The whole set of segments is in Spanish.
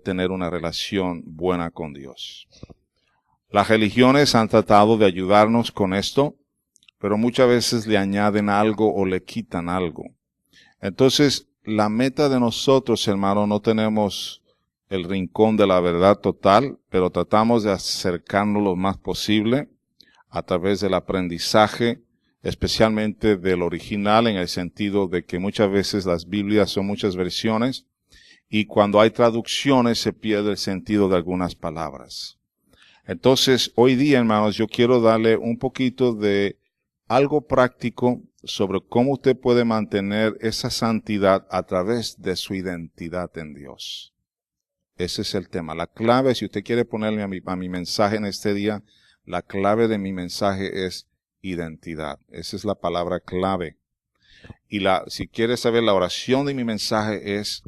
tener una relación buena con Dios. Las religiones han tratado de ayudarnos con esto, pero muchas veces le añaden algo o le quitan algo. Entonces, la meta de nosotros, hermano, no tenemos el rincón de la verdad total, pero tratamos de acercarnos lo más posible a través del aprendizaje, especialmente del original, en el sentido de que muchas veces las Biblias son muchas versiones, y cuando hay traducciones se pierde el sentido de algunas palabras. Entonces, hoy día, hermanos, yo quiero darle un poquito de algo práctico sobre cómo usted puede mantener esa santidad a través de su identidad en Dios. Ese es el tema. La clave, si usted quiere ponerle a mi mensaje en este día, la clave de mi mensaje es identidad. Esa es la palabra clave. Y si quiere saber, la oración de mi mensaje es: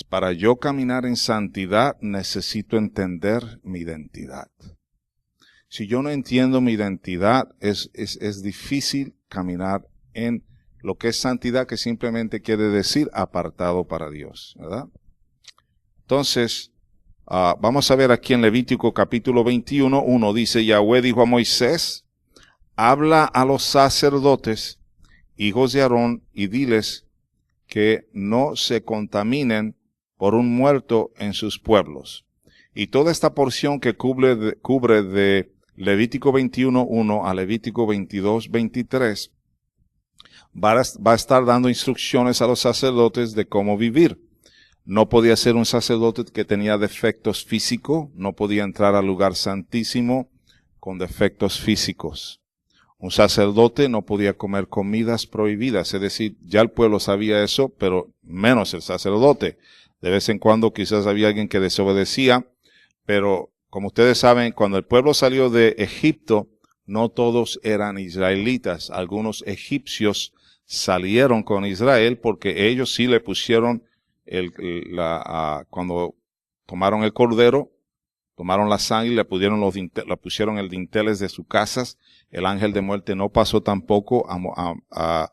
para yo caminar en santidad, necesito entender mi identidad. Si yo no entiendo mi identidad, es difícil caminar en lo que es santidad, que simplemente quiere decir apartado para Dios, ¿verdad? Entonces, vamos a ver aquí en Levítico capítulo 21, 1 dice: Yahweh dijo a Moisés, habla a los sacerdotes, hijos de Aarón, y diles que no se contaminen por un muerto en sus pueblos. Y toda esta porción que cubre de Levítico 21:1 a Levítico 22:23 va a estar dando instrucciones a los sacerdotes de cómo vivir. No podía ser un sacerdote que tenía defectos físicos, no podía entrar al lugar santísimo con defectos físicos. Un sacerdote no podía comer comidas prohibidas, es decir, ya el pueblo sabía eso, pero menos el sacerdote. De vez en cuando quizás había alguien que desobedecía, pero como ustedes saben, cuando el pueblo salió de Egipto, no todos eran israelitas. Algunos egipcios salieron con Israel porque ellos sí le pusieron cuando tomaron el cordero, tomaron la sangre y le pusieron el dinteles de sus casas. El ángel de muerte no pasó tampoco a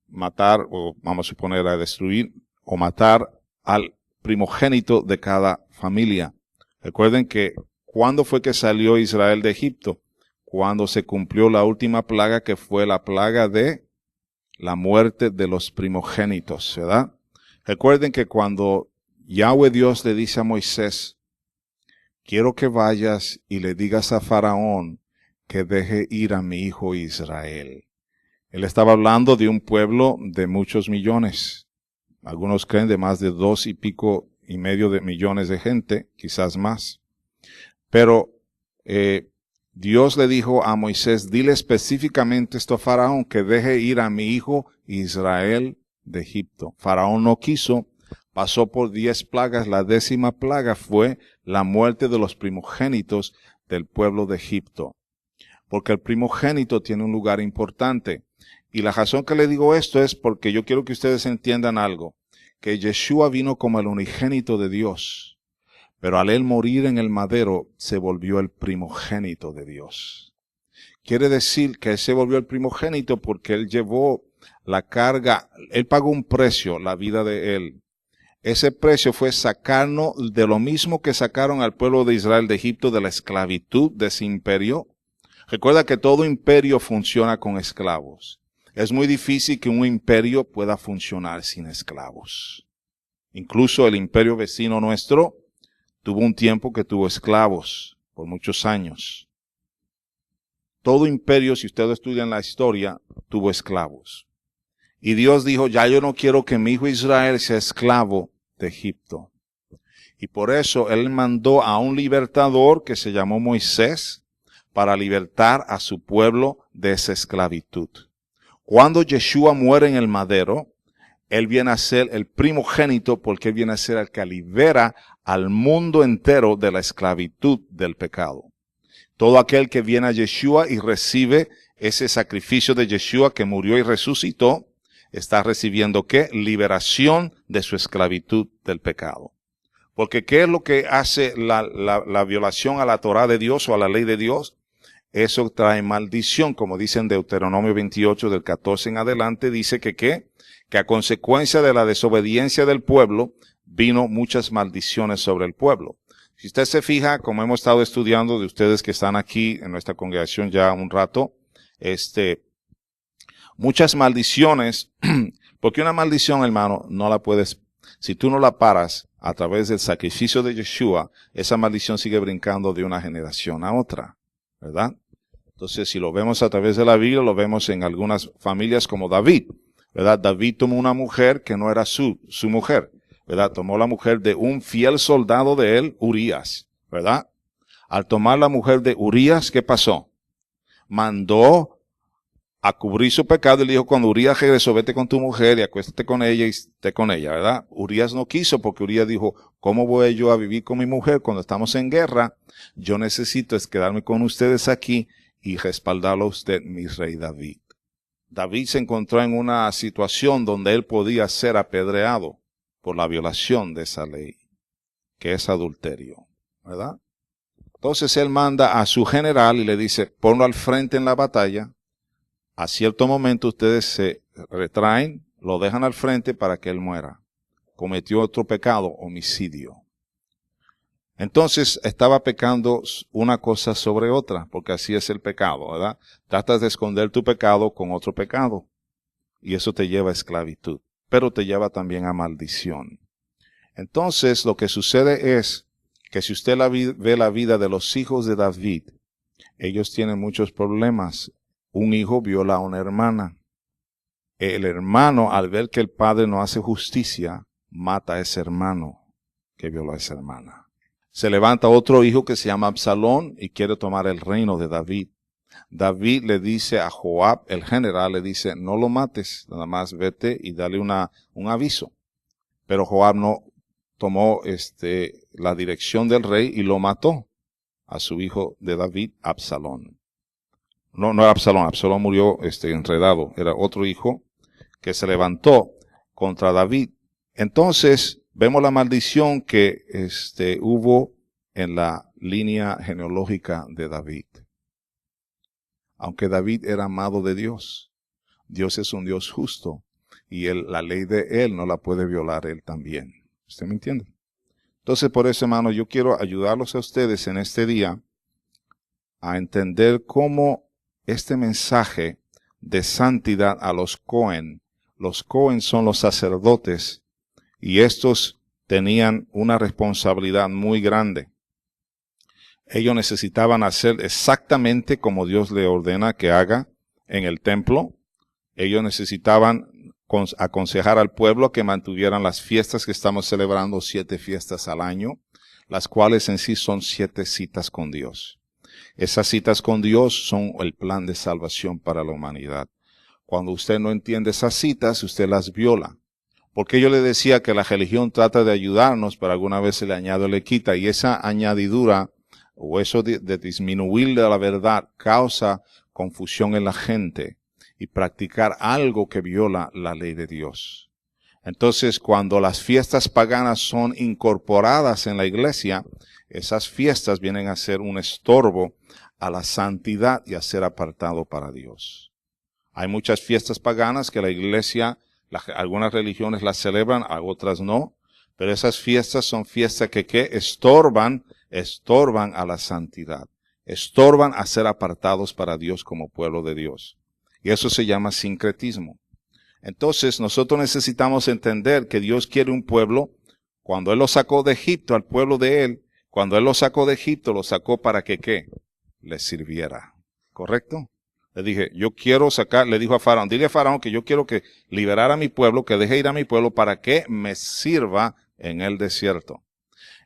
matar, o vamos a suponer a destruir o matar al primogénito de cada familia. Recuerden que ¿cuándo fue que salió Israel de Egipto? Cuando se cumplió la última plaga, que fue la plaga de la muerte de los primogénitos, ¿verdad? Recuerden que cuando Yahweh Dios le dice a Moisés: quiero que vayas y le digas a Faraón que deje ir a mi hijo Israel. Él estaba hablando de un pueblo de muchos millones. Algunos creen de más de 2,5 millones de gente, quizás más. Pero Dios le dijo a Moisés: dile específicamente esto a Faraón, que deje ir a mi hijo Israel de Egipto. Faraón no quiso, pasó por 10 plagas. La 10ª plaga fue la muerte de los primogénitos del pueblo de Egipto. Porque el primogénito tiene un lugar importante. Y la razón que le digo esto es porque yo quiero que ustedes entiendan algo. Que Yeshua vino como el unigénito de Dios. Pero al él morir en el madero, se volvió el primogénito de Dios. Quiere decir que él se volvió el primogénito porque él llevó la carga, él pagó un precio, la vida de él. Ese precio fue sacarnos de lo mismo que sacaron al pueblo de Israel de Egipto, de la esclavitud de ese imperio. Recuerda que todo imperio funciona con esclavos. Es muy difícil que un imperio pueda funcionar sin esclavos. Incluso el imperio vecino nuestro tuvo un tiempo que tuvo esclavos por muchos años. Todo imperio, si ustedes estudian la historia, tuvo esclavos. Y Dios dijo: ya yo no quiero que mi hijo Israel sea esclavo de Egipto. Y por eso Él mandó a un libertador que se llamó Moisés para libertar a su pueblo de esa esclavitud. Cuando Yeshua muere en el madero, Él viene a ser el primogénito porque Él viene a ser el que libera al mundo entero de la esclavitud del pecado. Todo aquel que viene a Yeshua y recibe ese sacrificio de Yeshua que murió y resucitó, está recibiendo ¿qué? Liberación de su esclavitud del pecado. Porque ¿qué es lo que hace la violación a la Torah de Dios o a la ley de Dios? Eso trae maldición, como dice en Deuteronomio 28 del 14 en adelante, dice que ¿qué? Que a consecuencia de la desobediencia del pueblo, vino muchas maldiciones sobre el pueblo. Si usted se fija, como hemos estado estudiando de ustedes que están aquí en nuestra congregación ya un rato, muchas maldiciones, porque una maldición, hermano, no la puedes, si tú no la paras a través del sacrificio de Yeshua, esa maldición sigue brincando de una generación a otra, ¿verdad? Entonces, si lo vemos a través de la Biblia, lo vemos en algunas familias como David, ¿verdad? David tomó una mujer que no era su mujer, ¿verdad? Tomó la mujer de un fiel soldado de él, Urías, ¿verdad? Al tomar la mujer de Urías, ¿qué pasó? Mandó a cubrir su pecado y le dijo, cuando Urías regresó, vete con tu mujer y acuéstate con ella y esté con ella, ¿verdad? Urías no quiso porque Urías dijo, ¿cómo voy yo a vivir con mi mujer cuando estamos en guerra? Yo necesito es quedarme con ustedes aquí y respaldarlo a usted, mi rey David. David se encontró en una situación donde él podía ser apedreado por la violación de esa ley, que es adulterio, ¿verdad? Entonces él manda a su general y le dice, ponlo al frente en la batalla. A cierto momento ustedes se retraen, lo dejan al frente para que él muera. Cometió otro pecado, homicidio. Entonces estaba pecando una cosa sobre otra, porque así es el pecado, ¿verdad? Tratas de esconder tu pecado con otro pecado, y eso te lleva a esclavitud, pero te lleva también a maldición. Entonces lo que sucede es que si usted ve la vida de los hijos de David, ellos tienen muchos problemas. Un hijo viola a una hermana. El hermano, al ver que el padre no hace justicia, mata a ese hermano que violó a esa hermana. Se levanta otro hijo que se llama Absalón y quiere tomar el reino de David. David le dice a Joab, el general, le dice, no lo mates, nada más vete y dale un aviso. Pero Joab no tomó la dirección del rey y lo mató a su hijo de David, Absalón. No era Absalón, Absalón murió enredado, era otro hijo que se levantó contra David. Entonces, vemos la maldición que hubo en la línea genealógica de David. Aunque David era amado de Dios, Dios es un Dios justo y la ley de él no la puede violar él también. ¿Usted me entiende? Entonces, por eso, hermano, yo quiero ayudarlos a ustedes en este día a entender cómo este mensaje de santidad a los Cohen son los sacerdotes y estos tenían una responsabilidad muy grande. Ellos necesitaban hacer exactamente como Dios le ordena que haga en el templo. Ellos necesitaban aconsejar al pueblo que mantuvieran las fiestas que estamos celebrando, 7 fiestas al año, las cuales en sí son 7 citas con Dios. Esas citas con Dios son el plan de salvación para la humanidad. Cuando usted no entiende esas citas, usted las viola. Porque yo le decía que la religión trata de ayudarnos, pero alguna vez se le añade o le quita, y esa añadidura o eso de disminuir de la verdad causa confusión en la gente y practicar algo que viola la ley de Dios. Entonces, cuando las fiestas paganas son incorporadas en la iglesia, esas fiestas vienen a ser un estorbo a la santidad y a ser apartado para Dios. Hay muchas fiestas paganas que la iglesia, algunas religiones las celebran, otras no, pero esas fiestas son fiestas que estorban a la santidad, estorban a ser apartados para Dios como pueblo de Dios. Y eso se llama sincretismo. Entonces nosotros necesitamos entender que Dios quiere un pueblo. Cuando Él lo sacó de Egipto, al pueblo de Él, cuando Él lo sacó de Egipto, lo sacó para que ¿qué? Le sirviera. ¿Correcto? Le dije, yo quiero sacar, le dijo a Faraón, dile a Faraón que yo quiero que liberara a mi pueblo, que deje ir a mi pueblo para que me sirva en el desierto.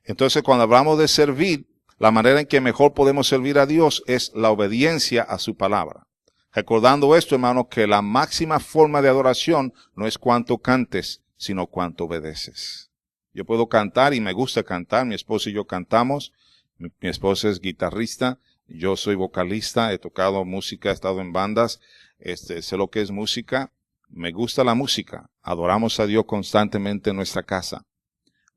Entonces, cuando hablamos de servir, la manera en que mejor podemos servir a Dios es la obediencia a su palabra. Recordando esto, hermano, que la máxima forma de adoración no es cuánto cantes, sino cuánto obedeces. Yo puedo cantar y me gusta cantar, mi esposa y yo cantamos, mi esposa es guitarrista, yo soy vocalista, he tocado música, he estado en bandas, sé lo que es música, me gusta la música, adoramos a Dios constantemente en nuestra casa.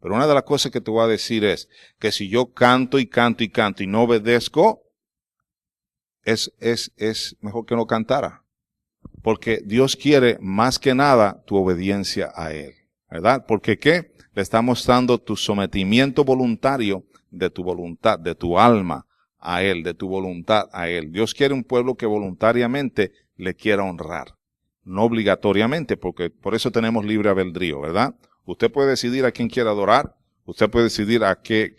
Pero una de las cosas que te voy a decir es que si yo canto y canto y canto y no obedezco, es mejor que no cantara. Porque Dios quiere más que nada tu obediencia a Él. ¿verdad? Porque ¿qué? Le está mostrando tu sometimiento voluntario de tu voluntad, de tu alma a Él, de tu voluntad a Él. Dios quiere un pueblo que voluntariamente le quiera honrar. No obligatoriamente, porque por eso tenemos libre albedrío, ¿verdad? Usted puede decidir a quién quiere adorar, usted puede decidir a qué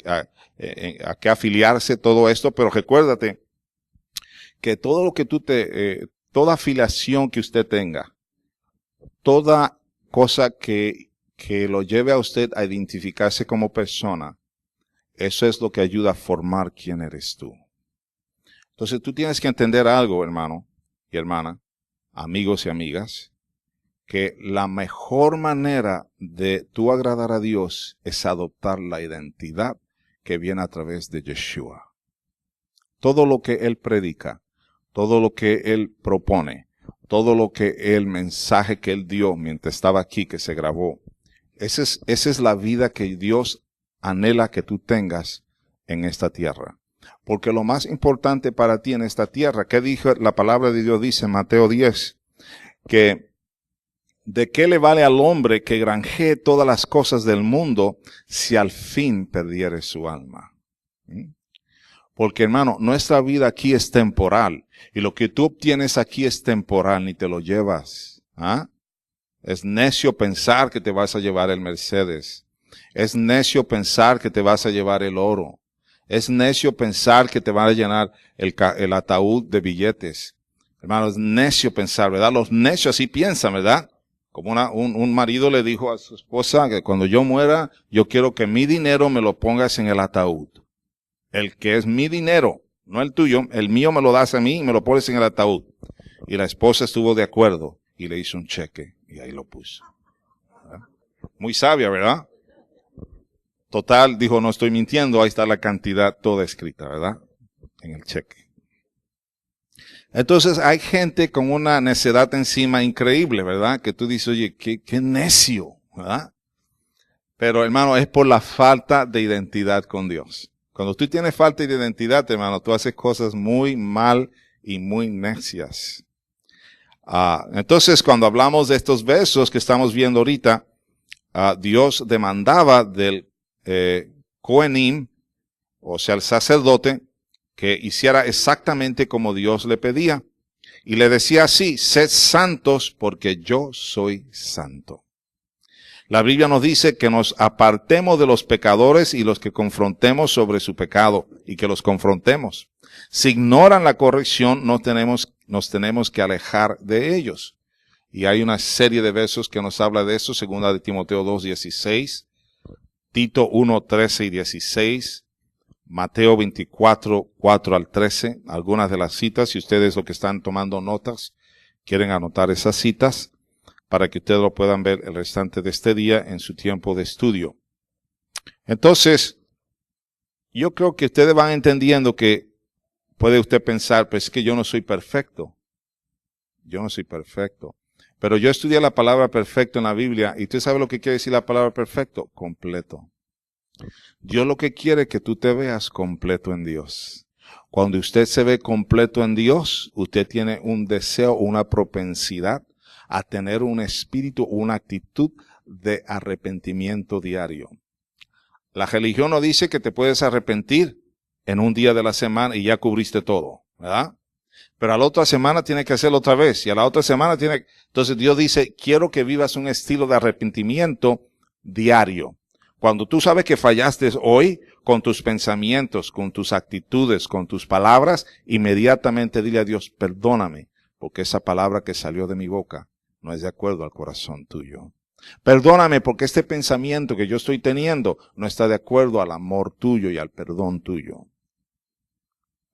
afiliarse, todo esto, pero recuérdate que todo lo que toda afiliación que usted tenga, toda cosa que lo lleve a usted a identificarse como persona, eso es lo que ayuda a formar quién eres tú. Entonces tú tienes que entender algo, hermano y hermana, amigos y amigas, que la mejor manera de tú agradar a Dios es adoptar la identidad que viene a través de Yeshua. Todo lo que Él predica, todo lo que Él propone, todo lo que el mensaje que Él dio mientras estaba aquí, que se grabó, esa es la vida que Dios anhela que tú tengas en esta tierra. Porque lo más importante para ti en esta tierra, ¿qué dijo la palabra de Dios? Dice en Mateo 10, que ¿de qué le vale al hombre que granjee todas las cosas del mundo si al fin perdiere su alma? Porque, hermano, nuestra vida aquí es temporal. Y lo que tú obtienes aquí es temporal, ni te lo llevas. ¿Ah? Es necio pensar que te vas a llevar el Mercedes. Es necio pensar que te vas a llevar el oro. Es necio pensar que te van a llenar el ataúd de billetes. Hermano, es necio pensar, ¿verdad? Los necios así piensan, ¿verdad? Como un marido le dijo a su esposa que cuando yo muera, yo quiero que mi dinero me lo pongas en el ataúd. El que es mi dinero, no el tuyo, el mío me lo das a mí y me lo pones en el ataúd. Y la esposa estuvo de acuerdo y le hizo un cheque y ahí lo puso. ¿Verdad? Muy sabia, ¿verdad? Total, dijo, no estoy mintiendo, ahí está la cantidad toda escrita, ¿verdad? En el cheque. Entonces hay gente con una necedad encima increíble, ¿verdad? Que tú dices, oye, qué necio, ¿verdad? Pero hermano, es por la falta de identidad con Dios. Cuando tú tienes falta de identidad, hermano, tú haces cosas muy mal y muy necias. Entonces, cuando hablamos de estos versos que estamos viendo ahorita, Dios demandaba del Cohenim, o sea, el sacerdote, que hiciera exactamente como Dios le pedía. Y le decía así, sed santos porque yo soy santo. La Biblia nos dice que nos apartemos de los pecadores y los que confrontemos sobre su pecado y que los confrontemos. Si ignoran la corrección, nos tenemos que alejar de ellos. Y hay una serie de versos que nos habla de eso, segunda de Timoteo 2:16, Tito 1:13 y 16, Mateo 24, 4 al 13, algunas de las citas, si ustedes lo que están tomando notas, quieren anotar esas citas, para que ustedes lo puedan ver el restante de este día en su tiempo de estudio. Entonces, yo creo que ustedes van entendiendo que puede usted pensar, pues es que yo no soy perfecto. Yo no soy perfecto. Pero yo estudié la palabra perfecto en la Biblia, y usted sabe lo que quiere decir la palabra perfecto, completo. Dios lo que quiere es que tú te veas completo en Dios. Cuando usted se ve completo en Dios, usted tiene un deseo, una propensidad a tener un espíritu, una actitud de arrepentimiento diario. La religión no dice que te puedes arrepentir en un día de la semana y ya cubriste todo, ¿verdad? Pero a la otra semana tiene que hacerlo otra vez y a la otra semana tiene. Entonces Dios dice, quiero que vivas un estilo de arrepentimiento diario. Cuando tú sabes que fallaste hoy con tus pensamientos, con tus actitudes, con tus palabras, inmediatamente dile a Dios, perdóname, porque esa palabra que salió de mi boca no es de acuerdo al corazón tuyo. Perdóname porque este pensamiento que yo estoy teniendo no está de acuerdo al amor tuyo y al perdón tuyo.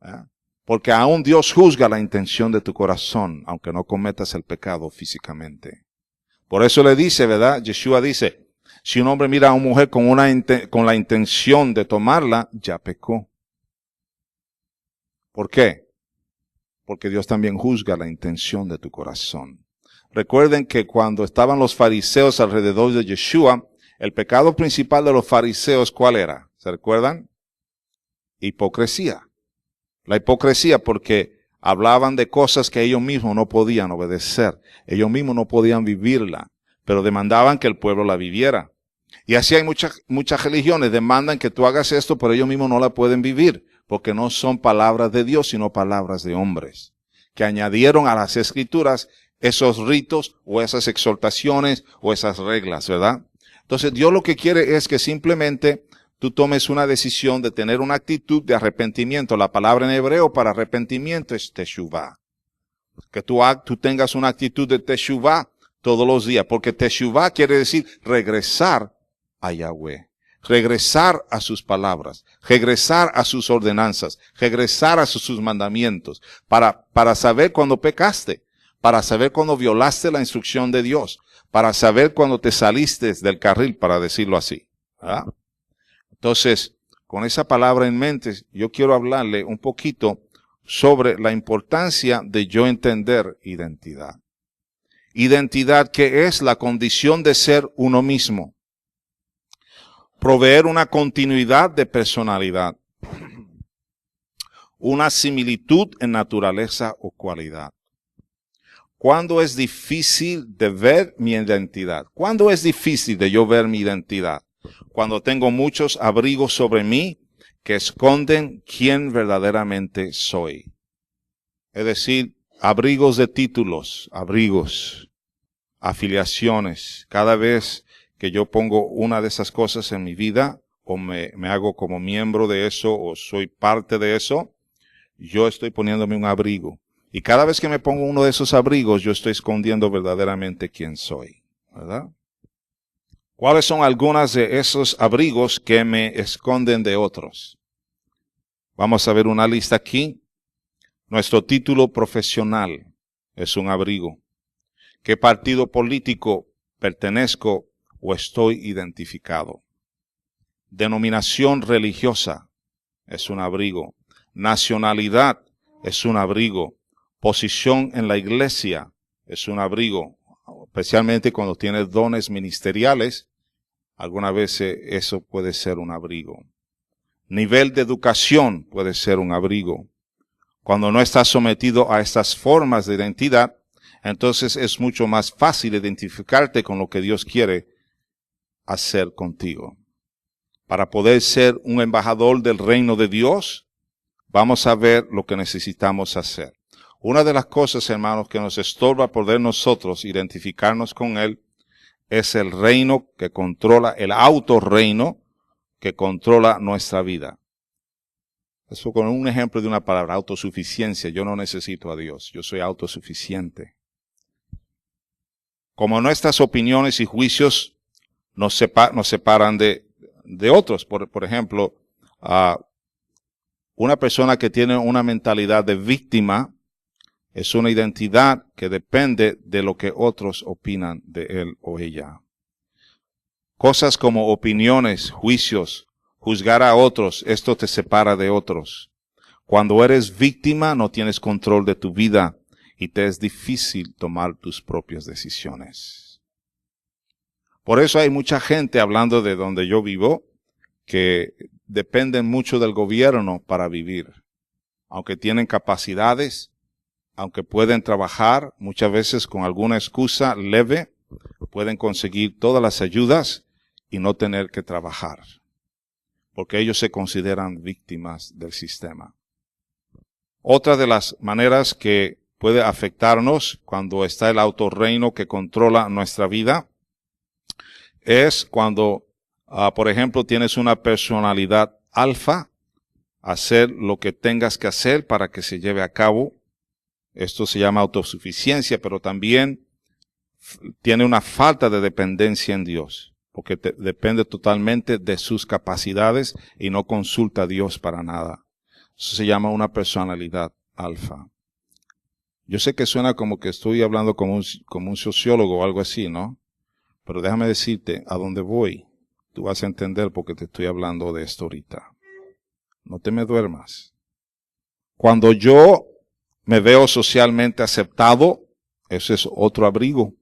¿Eh? Porque aún Dios juzga la intención de tu corazón, aunque no cometas el pecado físicamente. Por eso le dice, ¿verdad? Yeshua dice, si un hombre mira a una mujer con la intención de tomarla, ya pecó. ¿Por qué? Porque Dios también juzga la intención de tu corazón. Recuerden que cuando estaban los fariseos alrededor de Yeshua, el pecado principal de los fariseos, ¿cuál era? ¿Se recuerdan? Hipocresía. La hipocresía porque hablaban de cosas que ellos mismos no podían obedecer. Ellos mismos no podían vivirla. pero demandaban que el pueblo la viviera. Y así hay muchas religiones, demandan que tú hagas esto, pero ellos mismos no la pueden vivir, porque no son palabras de Dios, sino palabras de hombres, que añadieron a las escrituras esos ritos o esas exhortaciones o esas reglas, ¿verdad? Entonces Dios lo que quiere es que simplemente tú tomes una decisión de tener una actitud de arrepentimiento. La palabra en hebreo para arrepentimiento es teshuvah. Que tú tengas una actitud de teshuvah todos los días, porque teshuvah quiere decir regresar a Yahweh, regresar a sus palabras, regresar a sus ordenanzas, regresar a sus mandamientos, para saber cuando pecaste, para saber cuando violaste la instrucción de Dios, para saber cuando te saliste del carril, para decirlo así, ¿verdad? Entonces, con esa palabra en mente, yo quiero hablarle un poquito sobre la importancia de yo entender identidad. Identidad, que es la condición de ser uno mismo. Proveer una continuidad de personalidad. Una similitud en naturaleza o cualidad. ¿Cuándo es difícil de ver mi identidad? ¿Cuándo es difícil de yo ver mi identidad? Cuando tengo muchos abrigos sobre mí que esconden quién verdaderamente soy. Es decir, abrigos de títulos, abrigos, afiliaciones. Cada vez que yo pongo una de esas cosas en mi vida, o me hago como miembro de eso, o soy parte de eso, yo estoy poniéndome un abrigo. Y cada vez que me pongo uno de esos abrigos, yo estoy escondiendo verdaderamente quién soy, ¿verdad? ¿Cuáles son algunas de esos abrigos que me esconden de otros? Vamos a ver una lista aquí. Nuestro título profesional es un abrigo. ¿Qué partido político pertenezco o estoy identificado? Denominación religiosa es un abrigo. Nacionalidad es un abrigo. Posición en la iglesia es un abrigo, especialmente cuando tienes dones ministeriales. Algunas veces eso puede ser un abrigo. Nivel de educación puede ser un abrigo. Cuando no estás sometido a estas formas de identidad, entonces es mucho más fácil identificarte con lo que Dios quiere hacer contigo. Para poder ser un embajador del reino de Dios, vamos a ver lo que necesitamos hacer. Una de las cosas, hermanos, que nos estorba poder nosotros identificarnos con Él es el reino que controla, el autorreino que controla nuestra vida. Eso con un ejemplo de una palabra, autosuficiencia. Yo no necesito a Dios, yo soy autosuficiente. Como nuestras opiniones y juicios nos separan de otros. Por ejemplo, una persona que tiene una mentalidad de víctima es una identidad que depende de lo que otros opinan de él o ella. Cosas como opiniones, juicios, juzgar a otros, esto te separa de otros. Cuando eres víctima no tienes control de tu vida y te es difícil tomar tus propias decisiones. Por eso hay mucha gente, hablando de donde yo vivo, que dependen mucho del gobierno para vivir. Aunque tienen capacidades, aunque pueden trabajar, muchas veces con alguna excusa leve, pueden conseguir todas las ayudas y no tener que trabajar. Porque ellos se consideran víctimas del sistema. Otra de las maneras que puede afectarnos cuando está el autorreino que controla nuestra vida es cuando, por ejemplo, tienes una personalidad alfa, hacer lo que tengas que hacer para que se lleve a cabo. Esto se llama autosuficiencia, pero también tiene una falta de dependencia en Dios, porque depende totalmente de sus capacidades y no consulta a Dios para nada. Eso se llama una personalidad alfa. Yo sé que suena como que estoy hablando como un sociólogo o algo así, ¿no? Pero déjame decirte, a dónde voy, tú vas a entender por qué te estoy hablando de esto ahorita. No te me duermas. Cuando yo me veo socialmente aceptado, ese es otro abrigo.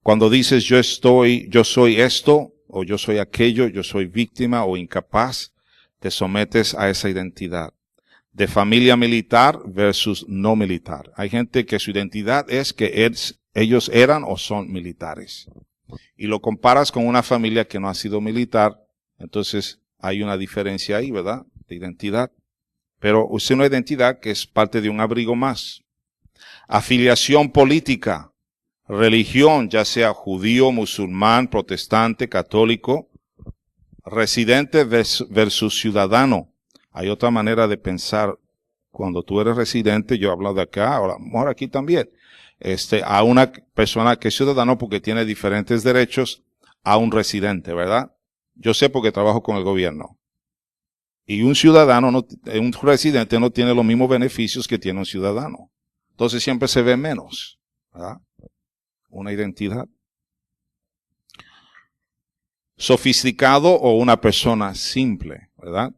Cuando dices yo soy esto, o yo soy aquello, yo soy víctima o incapaz, te sometes a esa identidad. De familia militar versus no militar. Hay gente que su identidad es que ellos eran o son militares. y lo comparas con una familia que no ha sido militar, entonces hay una diferencia ahí, ¿verdad? De identidad. Pero es una identidad que es parte de un abrigo más. Afiliación política, religión, ya sea judío, musulmán, protestante, católico, residente versus ciudadano. Hay otra manera de pensar. Cuando tú eres residente, yo hablo de acá, o a lo mejor aquí también, a una persona que es ciudadano porque tiene diferentes derechos a un residente, ¿verdad? Yo sé porque trabajo con el gobierno. Y un ciudadano, un residente no tiene los mismos beneficios que tiene un ciudadano. Entonces siempre se ve menos, ¿verdad? Una identidad. Sofisticado o una persona simple, ¿verdad?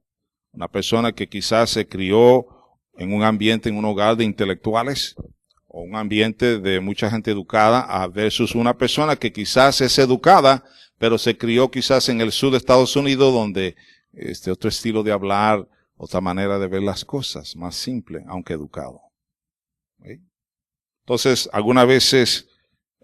Una persona que quizás se crió en un ambiente, en un hogar de intelectuales, o un ambiente de mucha gente educada, versus una persona que quizás es educada, pero se crió quizás en el sur de Estados Unidos, donde otro estilo de hablar, otra manera de ver las cosas, más simple, aunque educado. ¿Sí? Entonces, algunas veces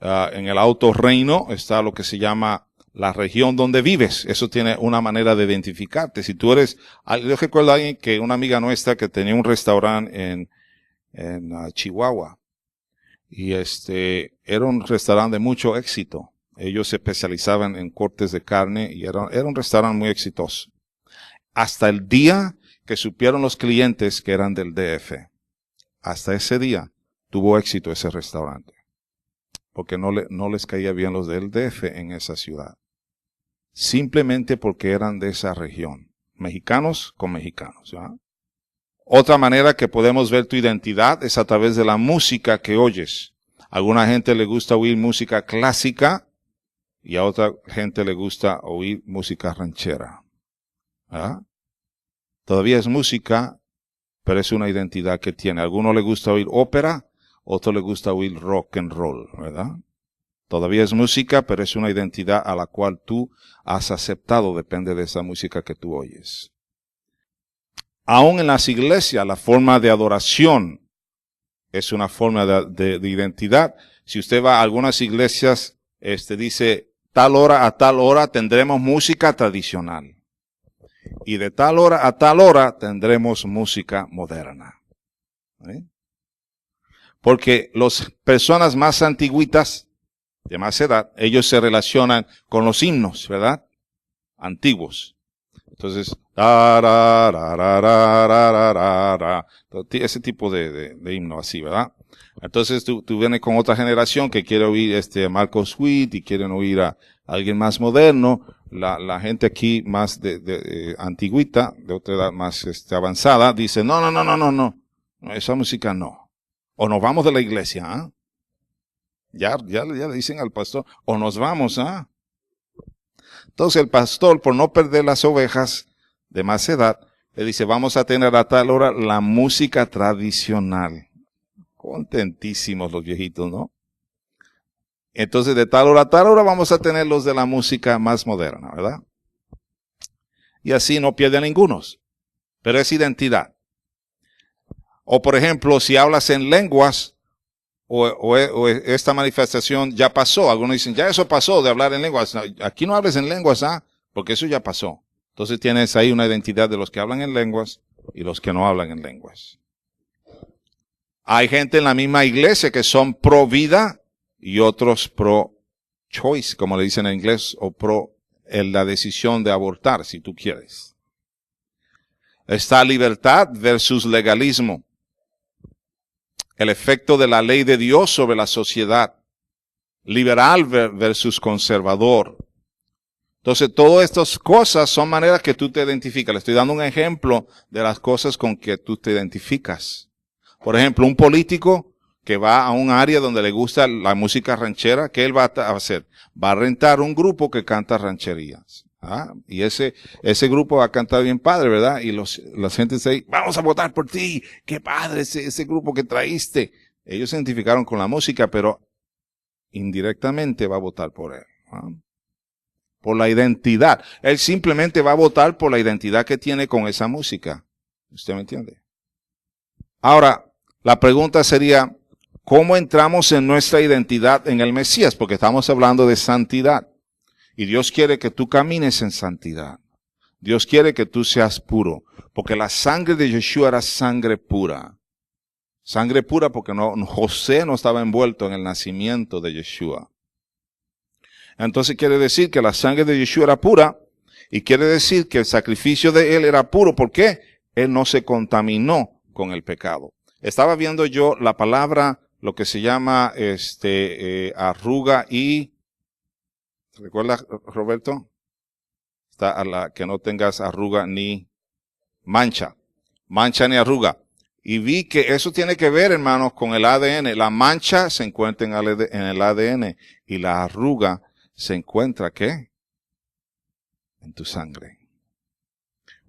en el autorreino está lo que se llama la región donde vives. Eso tiene una manera de identificarte. Si tú eres, yo recuerdo a alguien que, una amiga nuestra que tenía un restaurante en Chihuahua. Y era un restaurante de mucho éxito. Ellos se especializaban en cortes de carne y era un restaurante muy exitoso. Hasta el día que supieron los clientes que eran del DF. Hasta ese día tuvo éxito ese restaurante. Porque no les caía bien los del DF en esa ciudad. Simplemente porque eran de esa región. Mexicanos con mexicanos. ¿Ya? Otra manera que podemos ver tu identidad es a través de la música que oyes. A alguna gente le gusta oír música clásica y a otra gente le gusta oír música ranchera. ¿Ah? Todavía es música, pero es una identidad que tiene. A alguno le gusta oír ópera, a otro le gusta oír rock and roll, ¿verdad? Todavía es música, pero es una identidad a la cual tú has aceptado, depende de esa música que tú oyes. Aún en las iglesias, la forma de adoración es una forma de identidad. Si usted va a algunas iglesias, dice, tal hora a tal hora tendremos música tradicional. Y de tal hora a tal hora tendremos música moderna. ¿Sí? Porque las personas más antiguitas, de más edad, ellos se relacionan con los himnos, ¿verdad? Antiguos. Entonces, ese tipo de himno así, ¿verdad? Entonces tú vienes con otra generación que quiere oír Marcos Witt y quieren oír a alguien más moderno. La gente aquí más de antiguita, de otra edad más avanzada, dice, no, esa música no. O nos vamos de la iglesia, ¿ah? Ya le dicen al pastor, o nos vamos, ¿ah? Entonces el pastor, por no perder las ovejas de más edad, le dice, vamos a tener a tal hora la música tradicional. Contentísimos los viejitos, ¿no? Entonces de tal hora a tal hora vamos a tener los de la música más moderna, ¿verdad? Y así no pierde a ningunos. Pero es identidad. O por ejemplo, si hablas en lenguas, o esta manifestación ya pasó. Algunos dicen, ya eso pasó de hablar en lenguas. Aquí no hables en lenguas, porque eso ya pasó. Entonces tienes ahí una identidad de los que hablan en lenguas y los que no hablan en lenguas. Hay gente en la misma iglesia que son pro vida y otros pro choice, como le dicen en inglés, o pro la decisión de abortar, si tú quieres. Está libertad versus legalismo. El efecto de la ley de Dios sobre la sociedad. Liberal versus conservador. Entonces, todas estas cosas son maneras que tú te identificas. Le estoy dando un ejemplo de las cosas con que tú te identificas. Por ejemplo, un político que va a un área donde le gusta la música ranchera, ¿qué él va a hacer? Va a rentar un grupo que canta rancherías. Y ese grupo va a cantar bien padre, ¿verdad? Y la gente dice, vamos a votar por ti, qué padre ese grupo que traíste. Ellos se identificaron con la música, pero indirectamente va a votar por él. Por la identidad. Él simplemente va a votar por la identidad que tiene con esa música. ¿Usted me entiende? Ahora, la pregunta sería, cómo entramos en nuestra identidad en el Mesías, porque estamos hablando de santidad. Y Dios quiere que tú camines en santidad. Dios quiere que tú seas puro, porque la sangre de Yeshua era sangre pura. Sangre pura porque José no estaba envuelto en el nacimiento de Yeshua. Entonces quiere decir que la sangre de Yeshua era pura, y quiere decir que el sacrificio de él era puro. ¿Por qué? Él no se contaminó con el pecado. Estaba viendo yo la palabra, lo que se llama arruga y... ¿Recuerdas, Roberto? Está a la que no tengas arruga ni mancha. Mancha ni arruga. Y vi que eso tiene que ver, hermanos, con el ADN. La mancha se encuentra en el ADN y la arruga se encuentra, ¿qué? En tu sangre.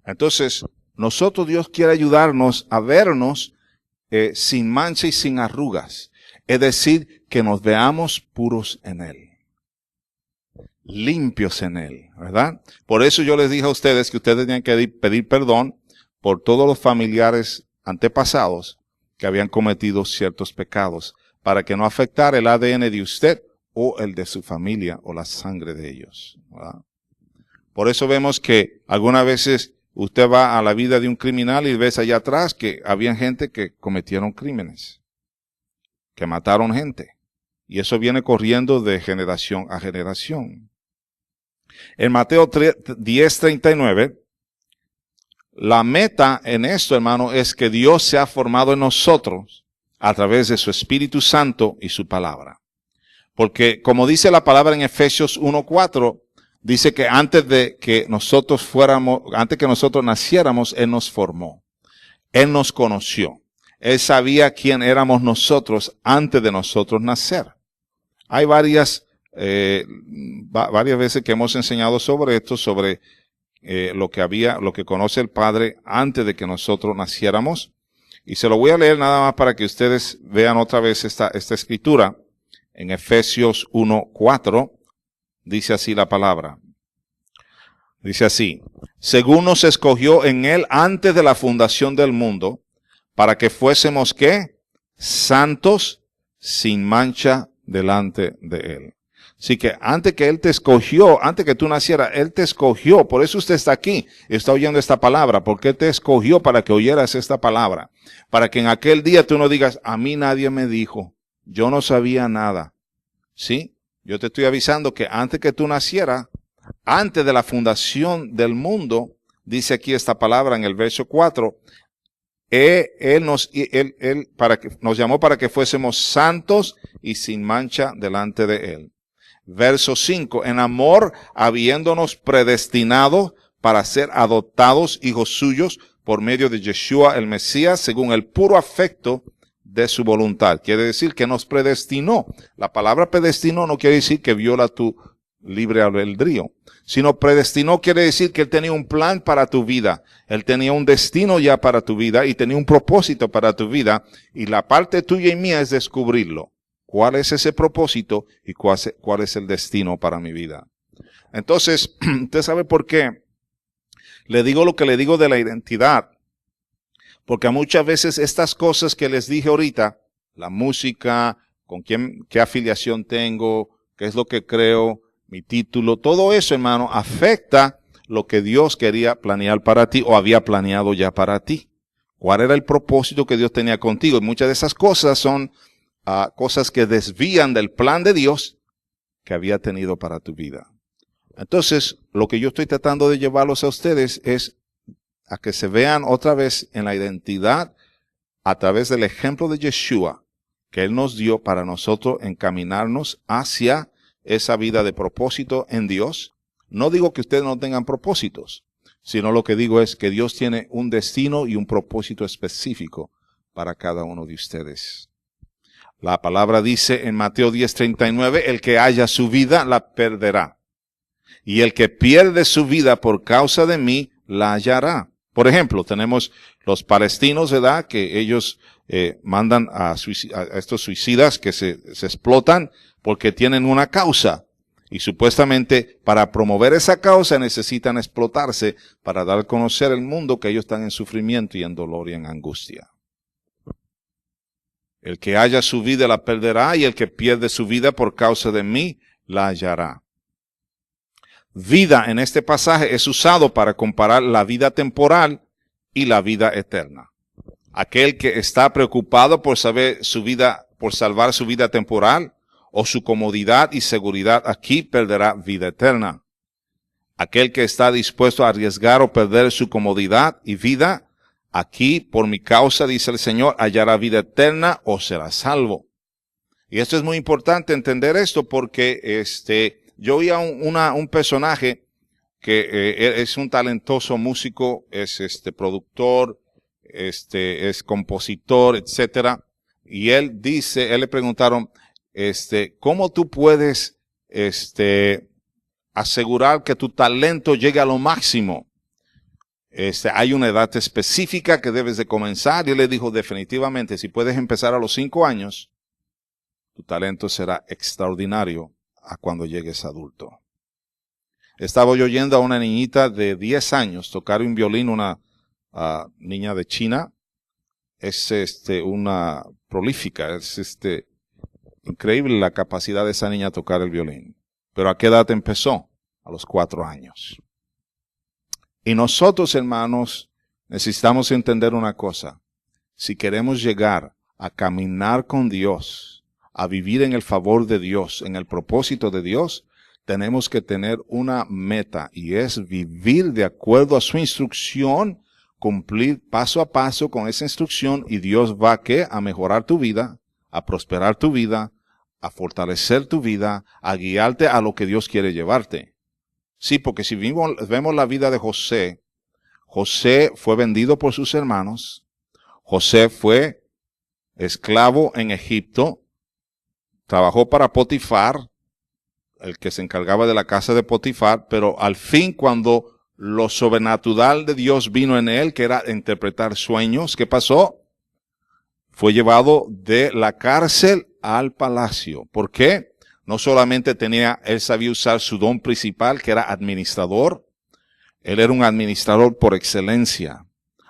Entonces, nosotros, Dios quiere ayudarnos a vernos sin mancha y sin arrugas. Es decir, que nos veamos puros en Él. Limpios en Él, ¿verdad? Por eso yo les dije a ustedes que ustedes tenían que pedir perdón por todos los familiares antepasados que habían cometido ciertos pecados, para que no afectara el ADN de usted o el de su familia o la sangre de ellos, ¿verdad? Por eso vemos que algunas veces usted va a la vida de un criminal y ves allá atrás que había gente que cometieron crímenes, que mataron gente. Y eso viene corriendo de generación a generación. En Mateo 10:39, la meta en esto, hermano, es que Dios se ha formado en nosotros a través de su Espíritu Santo y su palabra. Porque como dice la palabra en Efesios 1:4, dice que antes que nosotros naciéramos, Él nos formó. Él nos conoció. Él sabía quién éramos nosotros antes de nosotros nacer. Hay varias veces que hemos enseñado sobre esto, sobre lo que conoce el Padre antes de que nosotros naciéramos. Y se lo voy a leer nada más para que ustedes vean otra vez esta escritura. En Efesios 1:4 dice así la palabra. Dice así: según nos escogió en Él antes de la fundación del mundo, para que fuésemos, ¿qué? Santos, sin mancha delante de Él. Así que antes que Él te escogió, antes que tú nacieras, Él te escogió. Por eso usted está aquí, está oyendo esta palabra, porque Él te escogió para que oyeras esta palabra. Para que en aquel día tú no digas, a mí nadie me dijo, yo no sabía nada. ¿Sí? Yo te estoy avisando que antes que tú nacieras, antes de la fundación del mundo, dice aquí esta palabra en el verso 4, Él nos llamó para que fuésemos santos y sin mancha delante de Él. Verso 5, en amor, habiéndonos predestinado para ser adoptados hijos suyos por medio de Yeshua el Mesías, según el puro afecto de su voluntad. Quiere decir que nos predestinó. La palabra predestinó no quiere decir que viola tu libre albedrío, sino predestinó quiere decir que Él tenía un plan para tu vida. Él tenía un destino ya para tu vida y tenía un propósito para tu vida, y la parte tuya y mía es descubrirlo. ¿Cuál es ese propósito y cuál es el destino para mi vida? Entonces, usted sabe por qué le digo lo que le digo de la identidad. Porque muchas veces estas cosas que les dije ahorita, la música, qué afiliación tengo, qué es lo que creo, mi título, todo eso, hermano, afecta lo que Dios quería planear para ti o había planeado ya para ti. ¿Cuál era el propósito que Dios tenía contigo? Y muchas de esas cosas son cosas que desvían del plan de Dios que había tenido para tu vida. Entonces, lo que yo estoy tratando de llevarlos a ustedes es a que se vean otra vez en la identidad a través del ejemplo de Yeshua que Él nos dio para nosotros encaminarnos hacia esa vida de propósito en Dios. No digo que ustedes no tengan propósitos, sino lo que digo es que Dios tiene un destino y un propósito específico para cada uno de ustedes. La palabra dice en Mateo 10:39, el que haya su vida la perderá, y el que pierde su vida por causa de mí la hallará. Por ejemplo, tenemos los palestinos, ¿verdad? Que ellos mandan a estos suicidas que se explotan porque tienen una causa. Y supuestamente para promover esa causa necesitan explotarse para dar a conocer al mundo que ellos están en sufrimiento y en dolor y en angustia. El que halla su vida la perderá, y el que pierde su vida por causa de mí la hallará. Vida en este pasaje es usado para comparar la vida temporal y la vida eterna. Aquel que está preocupado por salvar su vida temporal o su comodidad y seguridad aquí perderá vida eterna. Aquel que está dispuesto a arriesgar o perder su comodidad y vida aquí por mi causa, dice el Señor, hallará vida eterna o será salvo. Y esto es muy importante entender esto porque yo vi a un personaje que es un talentoso músico, es productor, es compositor, etcétera. Y él le preguntaron, ¿cómo tú puedes, asegurar que tu talento llegue a lo máximo? Hay una edad específica que debes de comenzar. Y él le dijo, definitivamente, si puedes empezar a los 5 años, tu talento será extraordinario a cuando llegues adulto. Estaba yo oyendo a una niñita de 10 años tocar un violín, una niña de China. Es una prolífica, es increíble la capacidad de esa niña a tocar el violín. Pero ¿a qué edad empezó? A los 4 años. Y nosotros, hermanos, necesitamos entender una cosa. Si queremos llegar a caminar con Dios, a vivir en el favor de Dios, en el propósito de Dios, tenemos que tener una meta, y es vivir de acuerdo a su instrucción, cumplir paso a paso con esa instrucción, y Dios va a mejorar tu vida, a prosperar tu vida, a fortalecer tu vida, a guiarte a lo que Dios quiere llevarte. Sí, porque si vemos la vida de José, José fue vendido por sus hermanos, José fue esclavo en Egipto, trabajó para Potifar, el que se encargaba de la casa de Potifar, pero al fin cuando lo sobrenatural de Dios vino en él, que era interpretar sueños, ¿qué pasó? Fue llevado de la cárcel al palacio. ¿Por qué? No solamente él sabía usar su don principal, que era administrador. Él era un administrador por excelencia.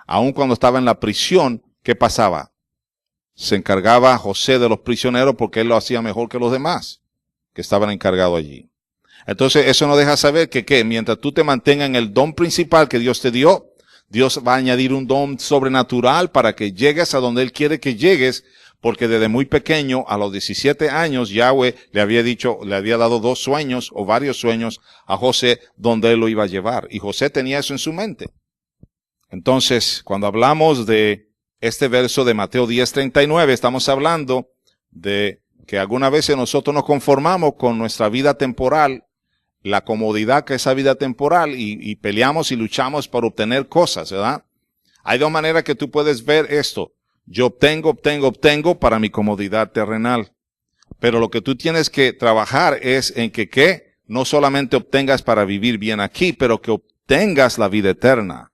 Aun cuando estaba en la prisión, ¿qué pasaba? Se encargaba José de los prisioneros porque él lo hacía mejor que los demás que estaban encargados allí. Entonces, eso nos deja saber que mientras tú te mantengas en el don principal que Dios te dio, Dios va a añadir un don sobrenatural para que llegues a donde Él quiere que llegues, porque desde muy pequeño, a los 17 años, Yahweh le había dado 2 sueños o varios sueños a José donde Él lo iba a llevar. Y José tenía eso en su mente. Entonces, cuando hablamos de este verso de Mateo 10:39, estamos hablando de que algunas veces nosotros nos conformamos con nuestra vida temporal, la comodidad que es esa vida temporal, y peleamos y luchamos por obtener cosas, ¿verdad? Hay 2 maneras que tú puedes ver esto. Yo obtengo para mi comodidad terrenal. Pero lo que tú tienes que trabajar es en que no solamente obtengas para vivir bien aquí, pero que obtengas la vida eterna.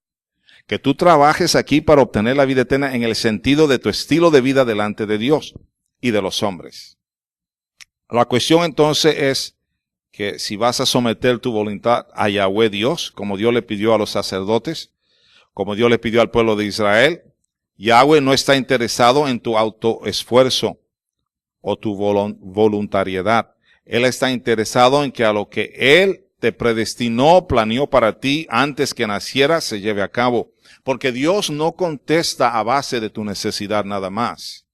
Que tú trabajes aquí para obtener la vida eterna en el sentido de tu estilo de vida delante de Dios y de los hombres. La cuestión entonces es que si vas a someter tu voluntad a Yahweh Dios, como Dios le pidió a los sacerdotes, como Dios le pidió al pueblo de Israel, Yahweh no está interesado en tu autoesfuerzo o tu voluntariedad. Él está interesado en que a lo que Él te predestinó, planeó para ti antes que naciera, se lleve a cabo. Porque Dios no contesta a base de tu necesidad nada más.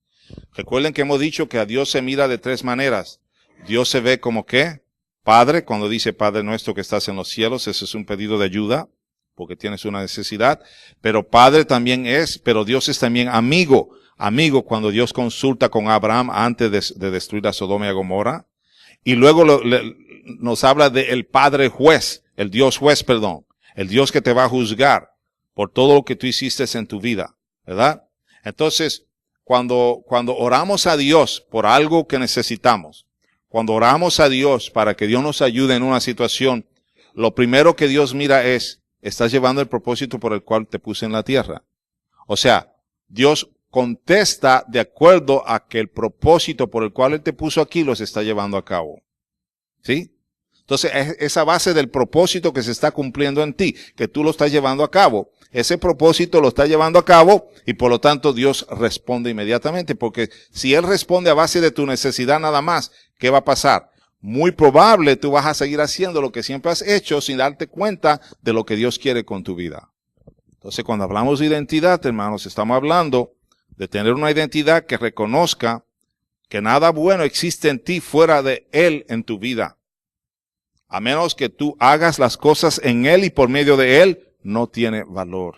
Recuerden que hemos dicho que a Dios se mira de 3 maneras. Dios se ve como ¿qué? Padre, cuando dice Padre nuestro que estás en los cielos, ese es un pedido de ayuda, porque tienes una necesidad. Pero Padre también pero Dios es también amigo. Amigo cuando Dios consulta con Abraham antes de destruir a Sodoma y a Gomorra. Y luego nos habla de el Padre juez, el Dios juez, el Dios que te va a juzgar por todo lo que tú hiciste en tu vida, ¿verdad? Entonces, cuando oramos a Dios por algo que necesitamos, cuando oramos a Dios para que Dios nos ayude en una situación, lo primero que Dios mira es, ¿estás llevando el propósito por el cual te puse en la tierra? O sea, Dios contesta de acuerdo a que el propósito por el cual Él te puso aquí los está llevando a cabo. ¿Sí? Entonces, es esa base del propósito que se está cumpliendo en ti, que tú lo estás llevando a cabo. ese propósito lo está llevando a cabo y por lo tanto Dios responde inmediatamente. Porque si Él responde a base de tu necesidad nada más, ¿qué va a pasar? Muy probable tú vas a seguir haciendo lo que siempre has hecho sin darte cuenta de lo que Dios quiere con tu vida. Entonces, cuando hablamos de identidad, hermanos, estamos hablando de tener una identidad que reconozca que nada bueno existe en ti fuera de Él en tu vida. A menos que tú hagas las cosas en Él y por medio de Él, no tiene valor.